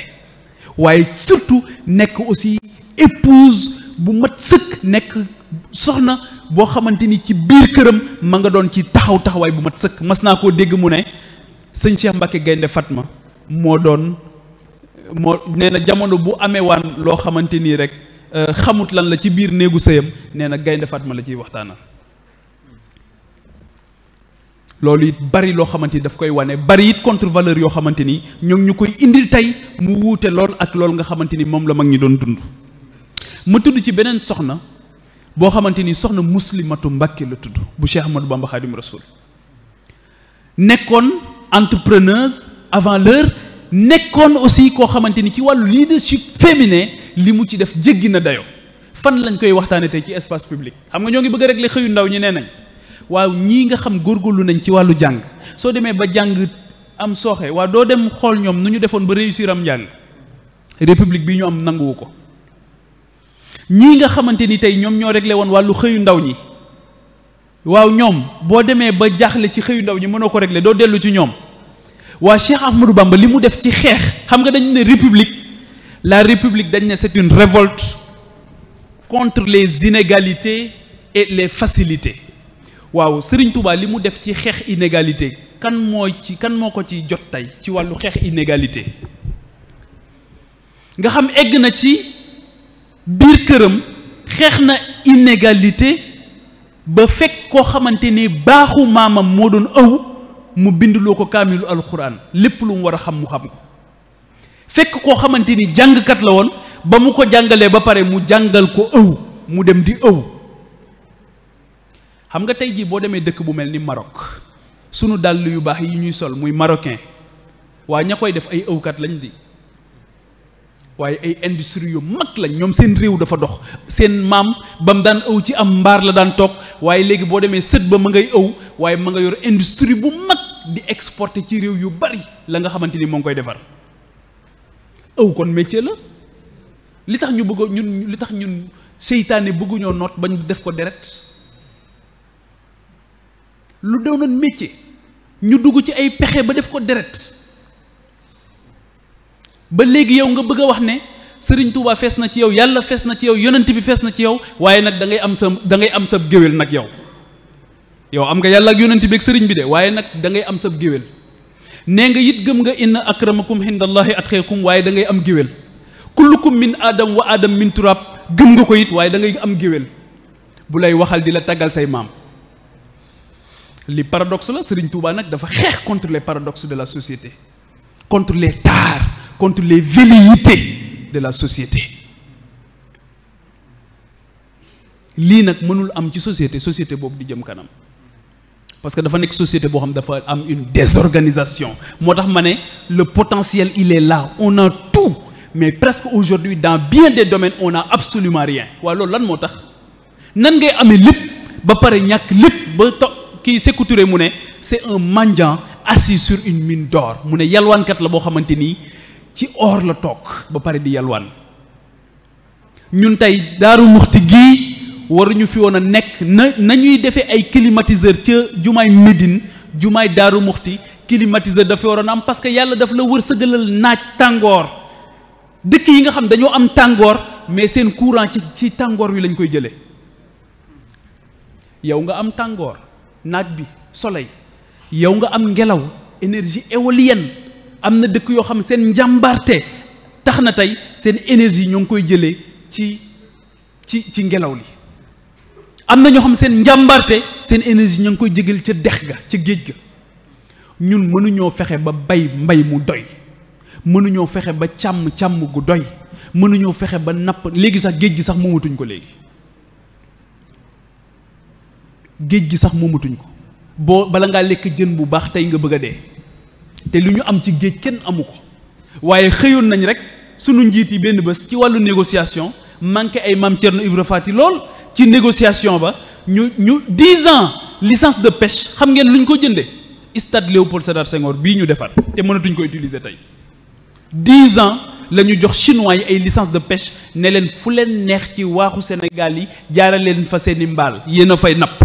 waaye surtout nekk aussi épouse bu mat sëkk, nekk soxna boo xamante ni ci biir këram ma nga doon ci taxawaay bu mat sëkk. mas naa koo dégg mu ne sëñ Cheikh Mbacke Gaynde Fatma moo nee na jamono bu amee waan loo xamante nii rek xamut lan la ci biir néegu sëyam, nee na Gaynde Fatma la ciy waxtaanal. loolu it bari loo xamante ni daf koy wane, bari it contre valeur yoo xamante ni ñoo ngi ñu koy indil tey mu wuute lool ak loolu nga xamante ni moom la mag ñi doon dund. ma tudd ci beneen soxna boo xamante ni soxna Muslimatu Mbàkke la tudd, bu Cheikh Ahmadou Bamba Khadim Rasoul, nekkoon entrepreneuse avant l'heure, nekkoon aussi koo xamante ni ci wàllu leadership féminin li mu ci def jéggi na dayoo. fan lañ koy waxtaane tey ci espace public? xam nga ñoo ngi bëgg rek le xëyu ndaw ñi, nee nañ waaw ñii nga xam góorgóorlu nañ ci wàllu jàng, soo demee ba jàng am sooxe, waaw doo dem xool ñoom nu ñu defoon ba réussir am njàng. république bi ñu am nanguwu ko. ñii nga xamante ni tey ñoom ñoo réglé woon wàllu xëyu ndaw ñi, waaw ñoom boo demee ba jaaxle ci xëyu ndaw ñi mënoo ko réglé, doo dellu ci ñoom. waa Cheikh Ahmadou Bamba li mu def ci xeex, xam nga dañu ne république, la république dañ ne c'est une révolte contre les inégalités et les facilités. waaw Serigne Touba li mu def ci xeex inégalité, kan moo ko ci jot tey ci wàllu xeex inégalité? nga xam egg na ci biir këram xeex na inégalité ba fekk koo xamante ni baaxu maamam moo doon ëw mu bindloo ko kaamilu alxuraan, lépp lu mu war a xam mu xam ko. fekk koo xamante ni jàngkat la woon, ba mu ko jàngalee ba pare mu jàngal ko ëw, mu dem di ëw. xam nga tey jii boo demee dëkk bu mel ni Maroc, sunu dàll yu baax yi ñuy sol muy marocain, waa ña koy def ay ëwkat lañ di, waaye ay industrie yu mag lañ. ñoom seen réew dafa dox, seen maam ba mu daan ëw ci am mbaar la daan toog, waaye léegi boo demee sët ba ma ngay ëw, waaye ma nga yor industrie bu mag di exporter ci réew yu bari la nga xamante ni moo ngi koy defar. ëw kon métier la. li tax ñu bëgg ñun, li tax ñun seytaane bëgguñoo noot bañ def ko deret, lu doonoon métier ñu dugg ci ay pexe ba def ko deret. ba léegi yow nga bëgg a wax ne Serigne Touba fees na ci yow, yàlla fees na ci yow, yonent bi fees na ci yow, waaye nag da ngay am sa géwél nag yow. yow am nga yàlla ak yonent bi ak sëriñ bi de, waaye nag da ngay am sa géwél. nee nga it gëm nga inna akramakum indallahi atqakum, waaye da ngay am géwél. kullukum min aadam wa aadam min turab gëm nga ko it waaye da ngay am géwél bu lay waxal di la taggal say maam. li paradoxe la Serigne Touba nag dafa xeex contre les paradoxes de la société, contre les tares, contre les velléités de la société. lii nag mënul am ci société boobu di jëm kanam parce que dafa nekk société boo xam dafa am une désorganisation. moo tax ma ne le potentiel il est là, on a tout, mais presque aujourd'hui dans bien des domaines on a absolument rien. waaw loolu lan moo tax nan ngay amee lépp ba pare ñàkk lépp ba kii Sékou Touré mu ne c'est un mendiant assis sur une mine d'or. mu ne yalwaankat la boo xamante ni ci or la toog ba pare di yalwaan. ñun tey Daaru Muxti gii waruñu fi woon a nekk nañuy defee ay climatiseur ca jumaay Médine jumaay Daaru Muxti climatiseur dafa waroon am parce que yàlla daf la wërsëgalal naaj tàngoor. dëkk yi nga xam dañoo am tàngoor mais seen courant ci tàngoor wi lañ koy jëlee. yow nga am tàngoor naaj bi soleil, yow nga am ngelaw énergie éolienne. am na dëkk yoo xam seen njàmbarte tax na tey seen énergie ñoo ngi koy jëlee ci ngelaw li. am na ñoo xam seen njàmbarte seen énergie ñoo ngi koy jégal ca dex ga ca géej ga. ñun mënuñoo fexe ba bay mbay mu doy, mënuñoo fexe ba càmm gu doy, mënuñoo fexe ba napp. léegi sax géej gi sax moomatuñ ko léegi. géej gi sax moomatuñ ko boo bala ngaa lekk jën bu baax tey nga bëgg a dee te lu ñu am ci géej kenn amu ko. waaye xëyoon nañ rek sunu njiit yi benn bés ci wàllu négociation manqué ay Mame Thierno Ibra Fati lool ci négociation ba ñu 10 ans licence de pêche xam ngeen lu ñu ko jëndee stade Léopold Sédar Senghor bii ñu defar te mënatuñ ko utiliser tey. 10 ans la ñu jox chinois yi ay licence de pêche ne leen fu leen neex ci waaxu Sénégal yi jaara leen fa seeni mbaal yéen a fay napp.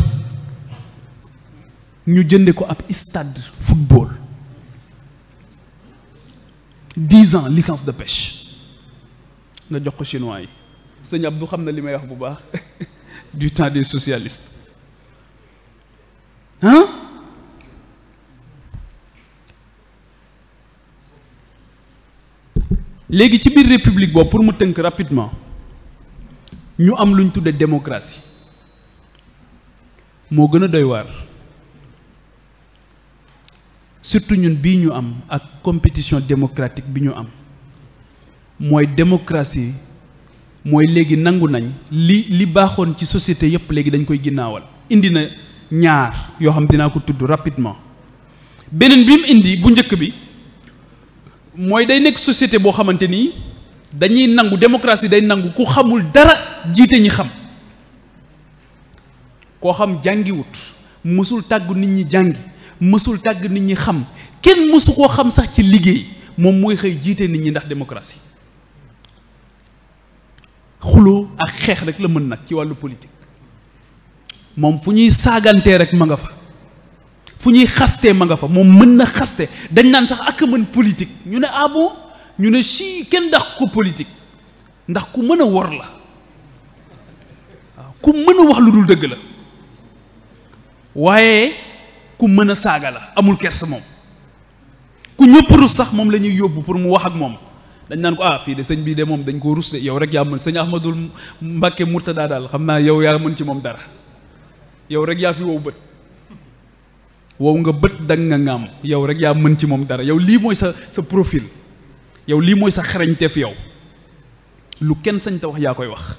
ñu jënde ko ab stade football 10 ans licence de pêche nga jox ko chinois yi. sëñ Abdou xam na li may wax bu baax du temps des socialistes léegi ci biir république boobu pour mu tënk rapidement ñu am lu ñu tudde démocratie moo gën a doy waar. surtout ñun bii ñu am ak compétition démocratique bi ñu am mooy démocratie mooy léegi nangu nañ li baaxoon ci société yépp léegi dañ koy ginnaawal. indi na ñaar yoo xam dinaa ko tudd rapidement. beneen bi mu indi bu njëkk bi mooy day nekk société boo xamante ni dañuy nangu démocratie day nangu ku xamul dara jiite ñi xam. koo xam jàngiwut mësul tàggu nit ñi jàngi mësul tàgg nit ñi xam kenn mësu koo xam sax ci liggéey moom mooy xëy jiite nit ñi ndax démocratie. xuloo ak xeex rek la mën nag ci wàllu politique moom fu ñuy saagantee rek ma nga fa, fu ñuy xastee ma nga fa. moom mën na xaste dañ naan sax ak mën politique ñu ne ah bon ñu ne si kenn dax ko politique ndax ku mën a wor la waaw ku mën a wax lu dul dëgg la waaye ku mën a saaga la amul kersa moom. ku ñëpp rus sax moom la ñuy yóbbu pour mu wax ak moom dañ naan ko ah fii de sëñ bii de moom dañ koo rus de yow rek yaa mën sëñ Ahmadul Mbàkke Murtada daal xam naa yow yaa mën ci moom dara yow rek yaa fi wow bët wow nga bët dang nga ngaam yow rek yaa mën ci moom dara yow lii mooy sa profil yow lii mooy sa xarañteef yow lu kenn sañ ta wax yaa koy wax.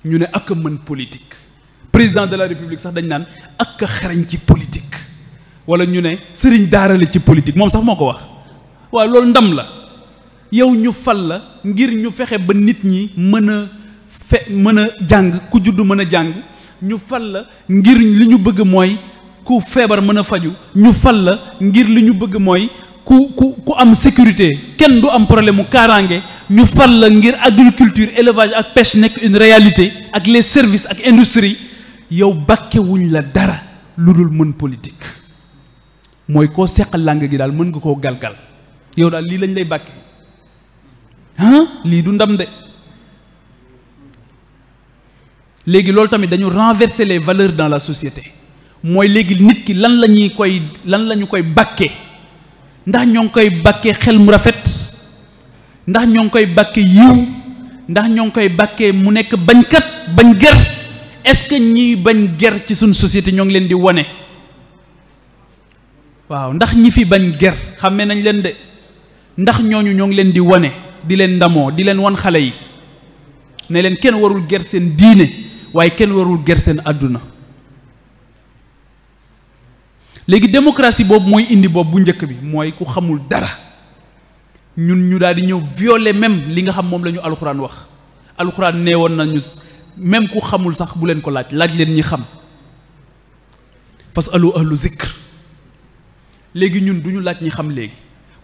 ñu ne ak a mën politique président de la république sax dañ naan ak a xarañ ci politique wala ñu ne sëriñ daarale ci politique moom sax moo ko wax. waaw loolu ndam la yow ñu fal la ngir ñu fexe ba nit ñi mën a jàng ku juddu mën a jàng ñu fal la ngir li ñu bëgg mooy ku feebar mën a faju ñu fal la ngir li ñu bëgg mooy ku am sécurité kenn du am problème mu kaaraange ñu fal la ngir agriculture élevage ak pêche nekk une réalité ak les services ak industrie yow bàkkewuñ la dara lu dul mën politique mooy koo seqal làng gi daal mën nga koo galgal yow daal lii lañ lay bàkke lii du ndam de. léegi loolu tamit dañu renverser les valeurs dans la société mooy léegi nit ki lan la ñu koy bàkkee ndax ñoo ngi koy bàkkee xel mu rafet ndax ñoo ngi koy bàkke yiw ndax ñoo ngi koy bàkkee mu nekk bañkat bañ ger est-ce que ñiy bañ ger ci suñ société ñoo ngi leen di wane waaw ndax ñi fi bañ ger xàmmee nañ leen de ndax ñooñu ñoo ngi leen di wane di leen ndamoo di leen wan xale yi ne leen kenn warul ger seen diine waaye kenn warul ger seen àdduna léegi démocratie boobu mooy indi boobu bu njëkk bi mooy ku xamul dara ñun ñu daal di ñëw violer même li nga xam moom la ñu alxuraan wax alxuraan nee woon nañu même ku xamul sax bu leen ko laaj leen ñi xam fasalu ahlu zikr léegi ñun du ñu laaj ñi xam léegi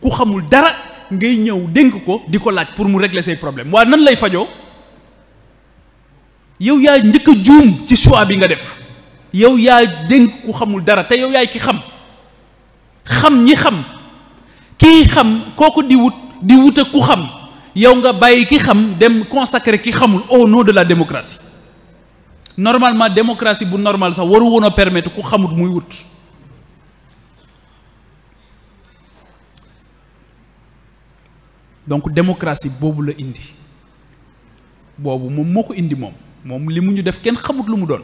ku xamul dara ngay ñëw dénk ko di ko laaj pour mu régler say problème waa nan lay fajoo yow yaa njëkk a juum ci choix bi nga def yow yaa dénk ku xamul dara te yow yaay ki xam ñi xam kii xam kooku di wut ak ku xam yow nga bàyyi ki xam dem consacrer ki xamul au nom de la démocratie normalement démocratie bu normal sax waru woon a permettre ku xamut muy wut donc démocratie boobu la indi boobu moom moo ko indi moom li mu ñu def kenn xamut lu mu doon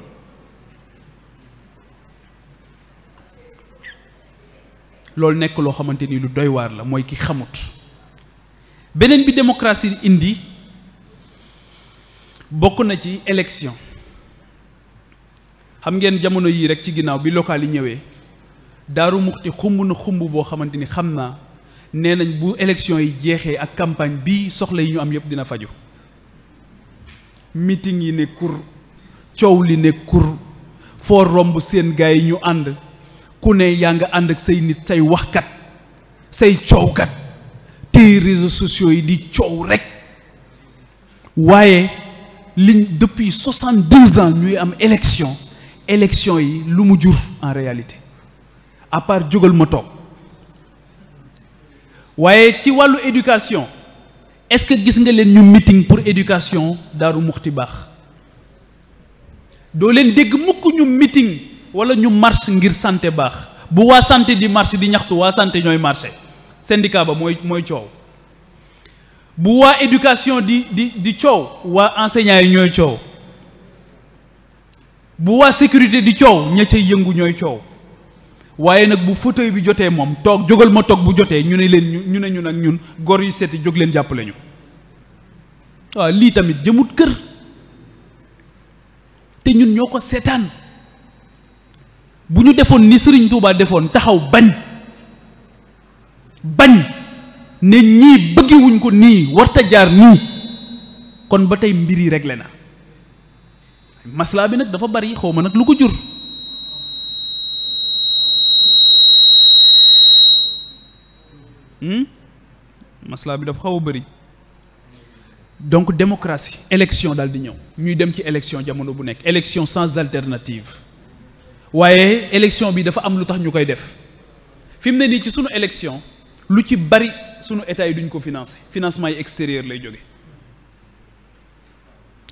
loolu nekk loo xamante ni lu doy waar la mooy ki xamut beneen bi démocratie indi bokk na ci élection xam ngeen jamono yii rek ci ginnaaw bi local yi ñëwee Daaru Muxti xumb na xumb boo xamante ni xam naa nee nañ bu élection yi jeexee ak campagne bii soxla yi ñu am yëpp dina faju meeting yi ne kur coow li ne kur foo romb seen gaay yi ñu ànd ku ne yaa nga ànd ak say nit say waxkat say coowkat te réseaux sociaux yi di coow rek waaye liñ depuis 72 ans ñuy am élection yi lu mu jur en réalité à part jógal ma toog waaye ci wàllu éducation est-ce que gis nga leen ñu meeting pour éducation Daaru Muxti baax doo leen dégg mukk ñu meeting wala ñu marche ngir santé baax bu waa santé di marche di ñaxtu waa santé ñooy marché syndicat ba mooy coow bu waa éducation di coow waa enseignants yi ñooy coow bu waa sécurité di coow ña cay yëngu ñooy coow waaye nag bu fauteuil bi jotee moom toog jógal ma toog bu jotee ñu ne leen ñu ne ñun ak ñun gor yu seeti jóg leen jàppale ñu waaw lii tamit jëmut kër te ñun ñoo ko seetaan bu ñu defoon ni Sëriñ Tuubaa defoon taxaw bañ ne ñii bëggiwuñ ko nii warta jaar nii kon ba tey mbir yi réglé na maslaa bi nag dafa bari xaw ma nag lu ko jur maslaa bi dafa xaw a bari donc démocratie élection daal di ñëw ñuy dem ci élection jamono bu nekk élection sans alternative waaye élection bi dafa am lu tax ñu koy def fi mu ne nii ci sunu élection lu ci bari sunu état yi duñ ko financer financement yi extérieur lay jóge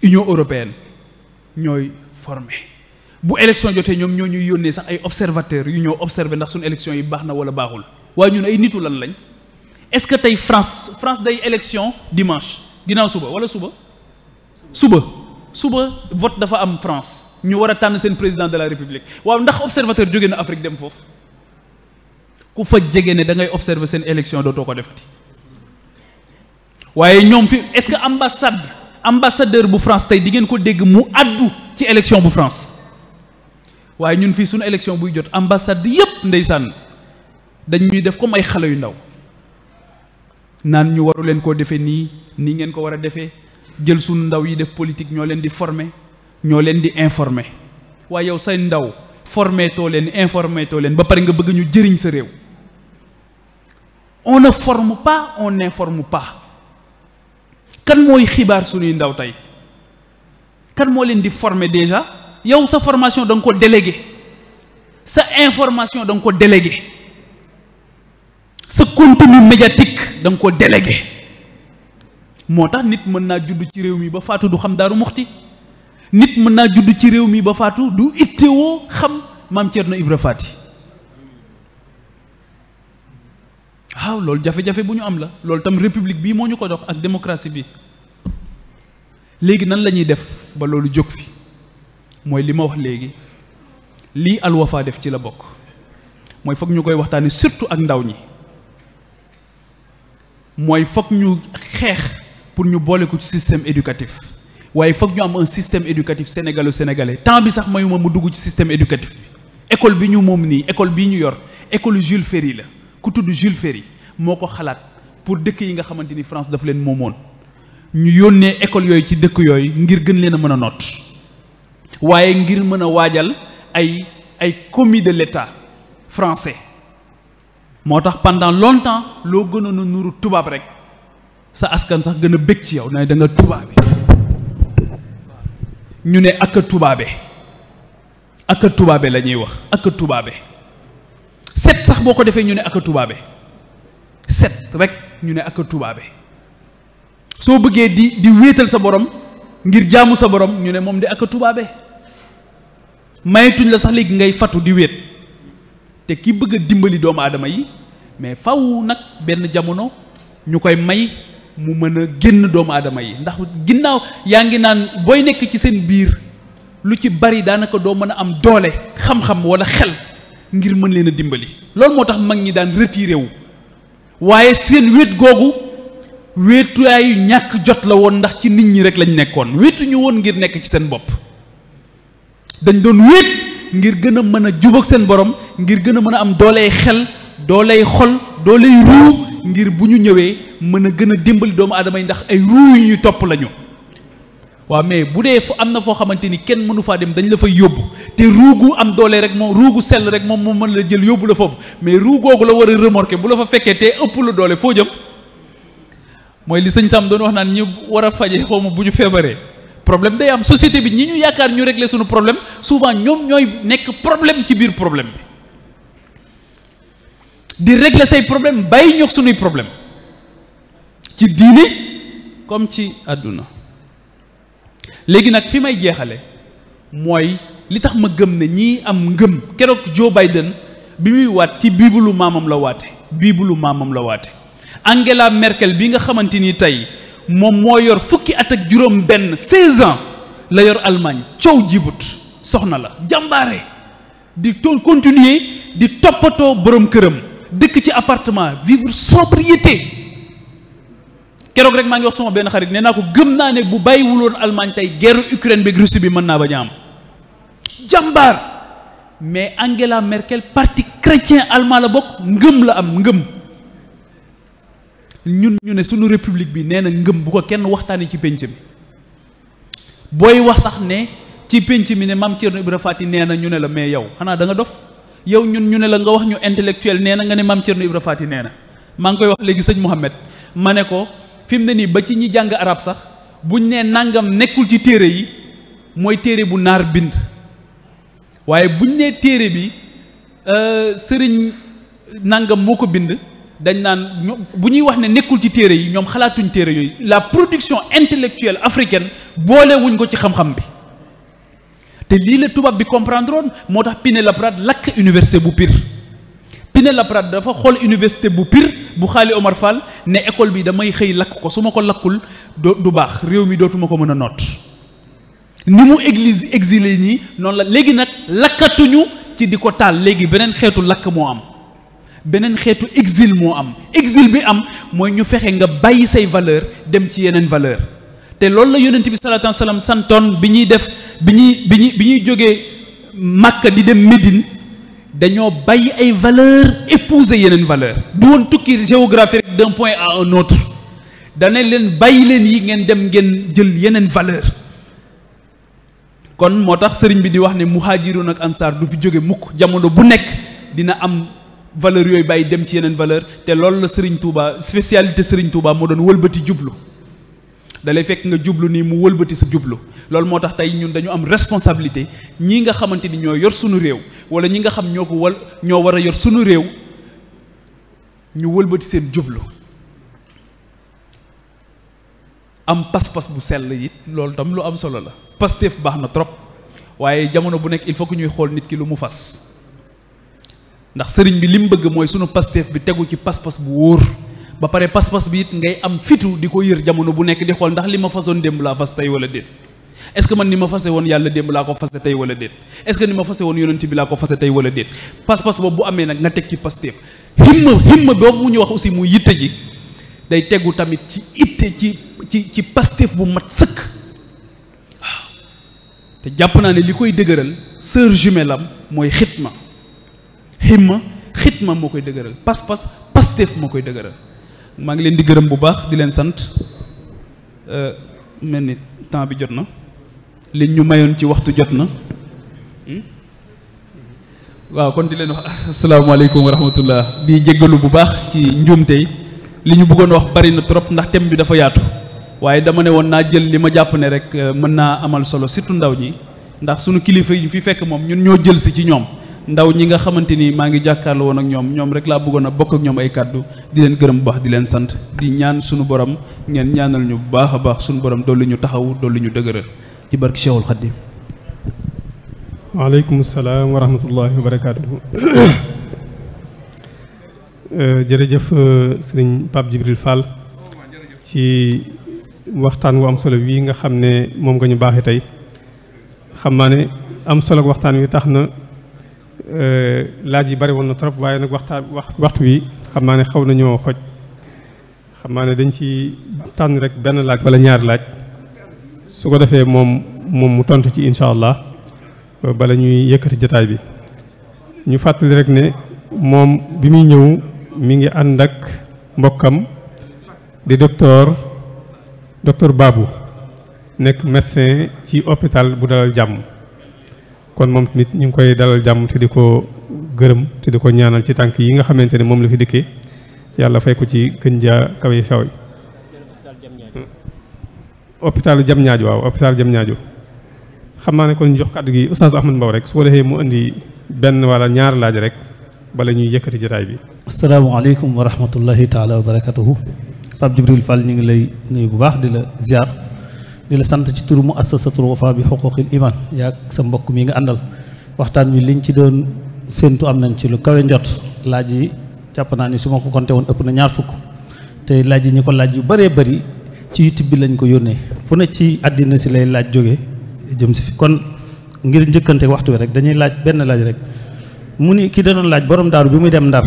Union européenne ñooy formé bu élection jotee ñoom ñoo ñuy yónnee sax ay observateurs yu ñoo observé ndax sunu élection yi baax na wala baaxul waaye ñun ay nitu lan lañ est-ce que tey France day élection dimanche ginnaaw suba wala suba vote dafa am France ñu war a tànn seen président de la République waaw ndax observateur jóge na Afrique dem foofu ku fa jege ne da ngay observer seen élection dootoo ko defati waaye ñoom fi est-ce que ambassadeur bu France tey di ngeen ko dégg mu addu ci élection bu France waaye ñun fii suñu élection buy jot ambassade yépp ndeysaan dañ ñuy def comme ay xale yu ndaw naan ñu waru leen koo defee nii ngeen ko war a defee jël suñu ndaw yi def politique ñoo leen di former ñoo leen di informer waaye yow say ndaw formé too leen informé too leen ba pare nga bëgg ñu jëriñ sa réew on ne forme pas on n'informe pas kan mooy xibaar suñuy ndaw tey kan moo leen di former déjà yow sa formation da nga ko délégué sa information da nga ko délégué sa contenu médiatique da nga ko délégué moo tax nit mën naa judd ci réew mi ba faatu du xam Daaru Muxti nit mën naa judd ci réew mi ba faatu du ittewoo xam Maam Cerno Ibra Faati waaw loolu jafe-jafe bu ñu am la loolu tam république bii moo ñu ko dox ak démocratie bi. léegi nan la ñuy def ba loolu jóg fi mooy li ma wax léegi lii Al Wafa def ci la bokk mooy foog ñu koy waxtaanee surtout ak ndaw ñi mooy foog ñu xeex pour ñu boole ko ci système éducatif waaye foog ñu am un système éducatif sénégalo-sénégalais temps bi sax mayuma mu dugg ci système éducatif bi école bi ñu moom nii école bii ñu yor école Jules Ferry la ku tudd Jules Ferry moo ko xalaat pour dëkk yi nga xamante ni France daf leen moomoon ñu yónnee école yooyu ci dëkk yooyu ngir gën leen a mën a noot waaye ngir mën a waajal ay commis de l'État français moo tax pendant longtemps loo gënoon a nuru tubaab rek sa askan sax gën a bëgg ci yow ne da nga tubaabe ñu ne ak a tubaabe la ñuy wax ak a tubaabe set sax boo ko defee ñu ne ak a tubaabe set rek ñu ne ak a tubaabe soo bëggee di wéetal sa borom ngir jaamu sa borom ñu ne moom de ak a tubaabe mayetuñ la sax léegi ngay fatu di wéet te ki bëgg a dimbali doomu aadama yi mais faw nag benn jamono ñu koy may mu mën a génn doomu aadama yi ndax ginnaaw yaa ngi naan booy nekk ci seen biir lu ci bari daanaka doo mën a am doole xam-xam walla xel ngir mën leen a dimbali loolu moo tax mag ñi daan retiré wu waaye seen wéet googu wéetaayu ñàkk jot la woon ndax ci nit ñi rek lañ nekkoon wéetuñu woon ngir nekk ci seen bopp dañ doon wéet ngir gën a mën a jubóog seen borom ngir gën a mën a am dooley xel dooley xol dooley ruu ngir bu ñu ñëwee mën a gën a dimbali doomu aadama yi ndax ay ruu yu ñu topp lañu waaw mais bu dee fu am na foo xamante ni kenn mënu faa dem dañ la fay yóbbu te ruugu am doole rek moom ruugu sell rek moom moo mën la jël yóbbu la foofu mais ruu googu la war a remorquer bu la fa fekkee te ëpp la doole foo jëm mooy li sëñ Sam doon wax naan ñi war a faje xaw ma bu ñu feebaree problème day am société bi ñi ñu yaakaar ñu régler suñu problème souvent ñoom ñooy nekk problème ci biir problème bi di régler say problème bàyyi ñoog suñuy problème ci diine comme ci àdduna léegi nag fi may jeexale mooy li tax ma gëm ne ñii am ngëm keroog Joe Biden bi muy waat ci biibulu maamam la waate Angela Merkel bi nga xamante ni tey moom moo yor fukki at ak juróom benn 16 ans la yor Allemagne coow jibut soxna la jàmbaare di continuer di toppatoo borom këram dëkk ci appartement vivre sobriété keroog rek maa ngi wax sama benn xarit nee naa ko gëm naa ne bu bàyyiwuloon Allemagne tey guerre Ukraine beeg Russie bi mën naa bañ a am jàmbaar mais Angela Merkel parti chrétien allemand la bokk ngëm la am ngëm ñun ñu ne suñu république bi nee na ngëm bu ko kenn waxtaanee ci pénc mi booy wax sax ne ci pénc mi ne Mame Thierno Ibra Fati nee na ñu ne la mais yow xanaa da nga dof yow ñun ñu ne la nga wax ñu intellectuel nee na nga ne Mame Thierno Ibra Fati nee na maa ngi koy wax léegi sëñ Mouhamed ma ne ko fi mu ne nii ba ci ñi jàng arab sax buñ nee nangam nekkul ci téere yi mooy téere bu naar bind waaye buñ nee téere bi sëriñ nangam moo ko bind dañ naan bu ñuy wax ne nekkul ci téere yi ñoom xalaatuñ téere yooyu la production intellectuelle africaine boole wuñ ko ci xam-xam bi te lii la tubaab bi comprendre woon moo tax Pinet-Laprade lakk université bu Pire Pinet-Laprade dafa xool université bu Pire bu Xaali Omar Fall ne école bi damay xëy lakk ko su ma ko lakkul du baax réew mi dootuma ko mën a noot ni mu exilé ñi noonu la léegi nag lakkatuñu ci di ko taal léegi beneen xeetu lakk moo am beneen xeetu exil moo am exil bi am mooy ñu fexe nga bàyyi say valeur dem ci yeneen valeur te loolu la yonent bi salaatu wasalaam santoon bi ñuy def bi ñuy jógee Makka di dem Médine dañoo bàyyi ay valeur épouser yeneen valeur du woon tukki géographie rek d'un point à un autre dana leen bàyyi leen yi ngeen dem ngeen jël yeneen valeur kon moo tax sëriñ bi di wax ne muhaajiroon ak ansaar du fi jóge mukk jamono bu nekk dina am valeur yooyu bàyyi dem ci yeneen valeur te loolu la Serigne Touba spécialité Serigne Touba moo doon wëlbati jublu dalay fekk nga jublu nii mu wëlbati sa jublu loolu moo tax tey ñun dañu am responsabilité ñii nga xamante ni ñoo yor sunu réew wala ñi nga xam ñoo war a yor sunu réew ñu wëlbati seen jublu am pas-pas bu sell it loolu tam lu am solo la Pastef baax na trop waaye jamono bu nekk il faut que ñuy xool nit ki lu mu fas ndax sëriñ bi li mu bëgg mooy sunu pasteef bi tegu ci pas-pas bu wóor ba pare pas-pas bi it ngay am fitu di ko yër jamono bu nekk di xool ndax li ma façon démb laa fas tey wala déet est-ce que man ni ma fase woon yàlla démb laa ko fase tey wala déet est-ce que ni ma fase woon yonent bi laa ko fase tey wala déet pas-pas boobu bu amee nag nga teg ci pasteef himma boobu mu ñu wax aussi muy yitte ji day tegu tamit ci itte ci pasteef bu mat sëkk waaw te jàpp naa ne li koy dëgëral sœur jumelle am mooy xitma xitma moo koy dëgëral pasteef moo koy dëgëral maa ngi leen di gërëm bu baax di leen sant mel ni temps bi jot na liñ ñu mayoon ci waxtu jot na waaw kon di leen wax asalaamaaleykum wa rahmatullah di jéggalu bu baax ci njuumte yi li ñu bëggoon wax bari na trop ndax thème bi dafa yaatu waaye dama ne woon naa jël li ma jàpp ne rek mën naa amal solo surtout ndaw ñi ndax sunu kilifa yi fi fekk moom ñun ñoo jël si ci ñoom ndaw ñi nga xamante ni maa ngi jàkkaarloo woon ak ñoom rek laa bëggoon a bokk ak ñoom ay kàddu di leen gërëm bu baax di leen sant di ñaan sunu borom ngeen ñaanal ñu bu baax a baax sunu borom dolli ñu taxaw dolli ñu dëgëral ci barki Cheikhul Khadim. waaleykum salaam wa rahmatullahi wa barakaatuhu. jërëjëf sëriñ Pape Djibril Fall ci waxtaan wu am solo wi nga xam ne moom nga ñu baaxee tey xam naa ne am solo waxtaan wi tax na. laaj yi bari woon na trop waaye nag waxtu wi xam naa ne xaw nañoo xoj xam naa ne dañ ci tànn rek benn laaj wala ñaari laaj su ko defee moom mu tontu ci incha allah bala ñuy yëkkati jataay bi ñu fàttali rek ne moom bi muy ñëw mi ngi ànd ak mbokkam di docteur Babou nekk médecin ci hôpital bu Dalal Jàmm kon moom nit ñu ngi koy dalal jàmm te di ko gërëm te di ko ñaanal ci tànk yi nga xamante ne moom la fi dikkee yàlla fay ko ci gën jaa kawe few yi hôpital Diamniadio waaw hôpital Diamniadio xam naa ne kon ñu jox kàddu gi Oustaz Ahmad Mbow rek su ko defee mu indi benn wala ñaar laaj rek bala ñuy yëkkati jotaay bi. asalaamaaleykum wa rahmatullahi taala wa barakatuhu. Pape Djibril Fall ñu ngi lay nuyu bu baax di la ziar. di la sant ci turu muassasatul Wafa bi xuquqil iman yaa sa mbokk mi nga àndal waxtaan wi liñ ci doon séentu am nañ ci lu kawe njot laaj yi jàpp naa ni su ma ko compté woon ëpp na 20 fukk te laaj yi ñi ko laaj yu bëree bëri ci YouTube bi lañ ko yónnee fu ne ci àddina si lay laaj jóge jëm si fi kon ngir njëkkante waxtu wi rek dañuy laaj benn laaj rek mu ni ki da doon laaj borom daaru bi muy dem Ndar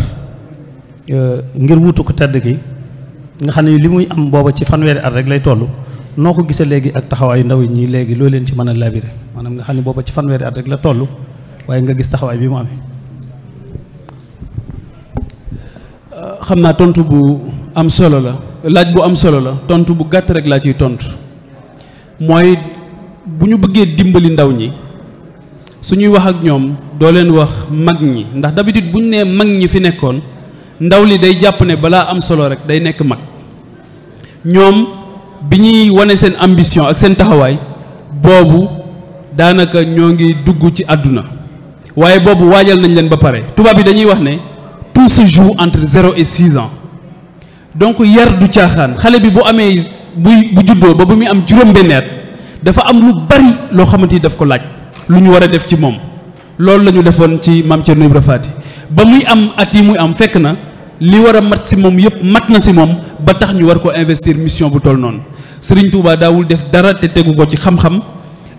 ngir wutu ko tedd gi nga xam ne li muy am booba ci fanweeri at rek lay toll noo ko gisee léegi ak taxawaayu ndaw yi ñii léegi loo leen ci mën a labiré maanaam nga xam ne booba ci fanweeri at rek la toll waaye nga gis taxawaay bi mu amee. xam naa tontu bu am solo la laaj bu am solo la tontu bu gàtt rek laa ciy tontu mooy bu ñu bëggee dimbali ndaw ñi suñuy wax ak ñoom doo leen wax mag ñi ndax d'habitude bu ñu nee mag ñi fi nekkoon ndaw li day jàpp ne balaa am solo rek day nekk mag ñoom. bi ñuy wane seen ambition ak seen taxawaay boobu daanaka ñoo ngi dugg ci àdduna waaye boobu waajal nañ leen ba pare tubaab yi dañuy wax ne tout se joue entre 0 et 6 ans donc yar du caaxaan xale bi bu amee bu juddoo ba muy am juróom-benn at dafa am lu bari loo xamante ni daf ko laaj lu ñu war a def ci moom loolu la ñu defoon ci Maam Thierno Ibra Faty ba muy am at yi muy am fekk na li war a mat si moom yëpp mat na si moom ba tax ñu war ko investir mission bu toll noonu Serigne Touba daawul def dara te tegu ko ci xam-xam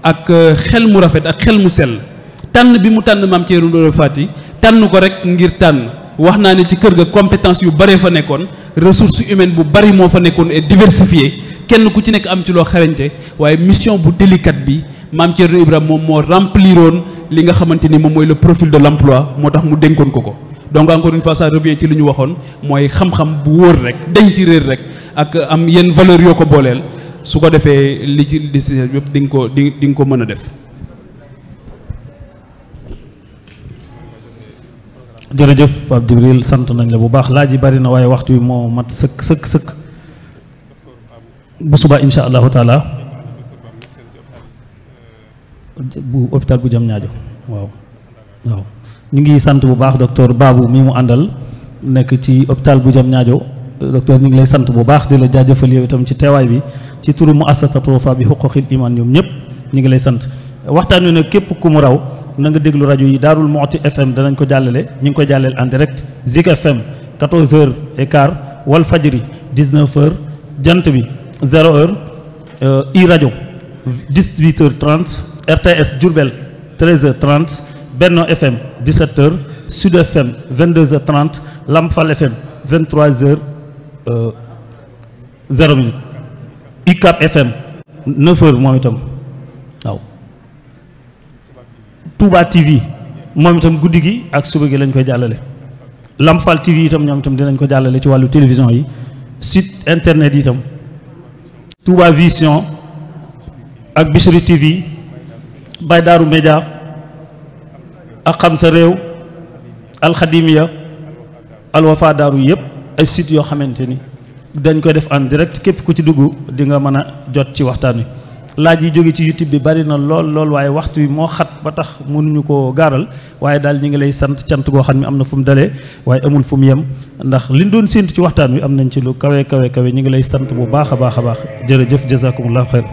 ak xel mu rafet ak xel mu sell tànn bi mu tànn Maam Thierno Ibra Faty tànn ko rek ngir tànn wax naa ne ci kër ga compétence yu baree fa nekkoon ressource humaine bu bari moo fa nekkoon et diversifié kenn ku ci nekk am ci loo xarañte waaye mission bu délicate bi Maam Thierno Ibra moom moo rempliroon li nga xamante ni moom mooy le profil de l'emploi moo tax mu dénkoon ko donc encore une fois ça revient ci li ñu waxoon mooy xam-xam bu wóor rek dañ ci réer rek ak am yenn valeur yoo ko booleel su ko defee li ci décision yëpp di nga ko mën a def. jërëjëf Pape Djibril sant nañ la bu baax laaj yi bari na waaye waxtu wi moo mat sëkk bu subaa insha allahu taala bu hôpital bu Diamniadio waaw ñu ngi sant bu baax docteur Babou mi mu àndal nekk ci hôpital bu Diamniadio docteur ñu ngi lay sant bu baax di la jaajëfal yow itam ci teewaay bi ci turu muassasatul Wafa bi huquqil iman ñoom ñëpp ñu ngi lay sant waxtaan wi nag képp ku mu raw na nga déglu rajo yi Daarul Muxti FM danañ ko jàllale ñu ngi koy jàllale en direct. Zik FM 14h15 Wal Fajri 19h Jant bi 0h I rajo 18h30 RTS Diourbel 13h30 Benno FM 17h Sud FM 22h30 Lamp Fall FM 23h 0 UCAB FM 9h moom itam waaw. Touba TV moom itam guddi gi ak suba gi lañ koy jàllale. Lamp Fall TV itam ñoom itam dinañ ko jàllale ci wàllu télévision yi. Site internet yi itam Touba Vision ak Bichri TV Baye Darou Média ak Xam Sa Réew Alxadimiya Alwafa Daaru yëpp ay sites yoo xamante ni dañ koy def en direct képp ku ci dugg di nga mën a jot ci waxtaan wi. laaj yi jóge ci YouTube bi bari na lool waaye waxtu wi moo xat ba tax mënuñu koo gaaral waaye daal ñi ngi lay sant cant goo xam ne am na fu mu dalee waaye amul fu mu yem ndax liñ doon séentu ci waxtaan wi am nañ ci lu kawe ñi ngi lay sant bu baax a baax jërëjëf jazakumullahu xayr.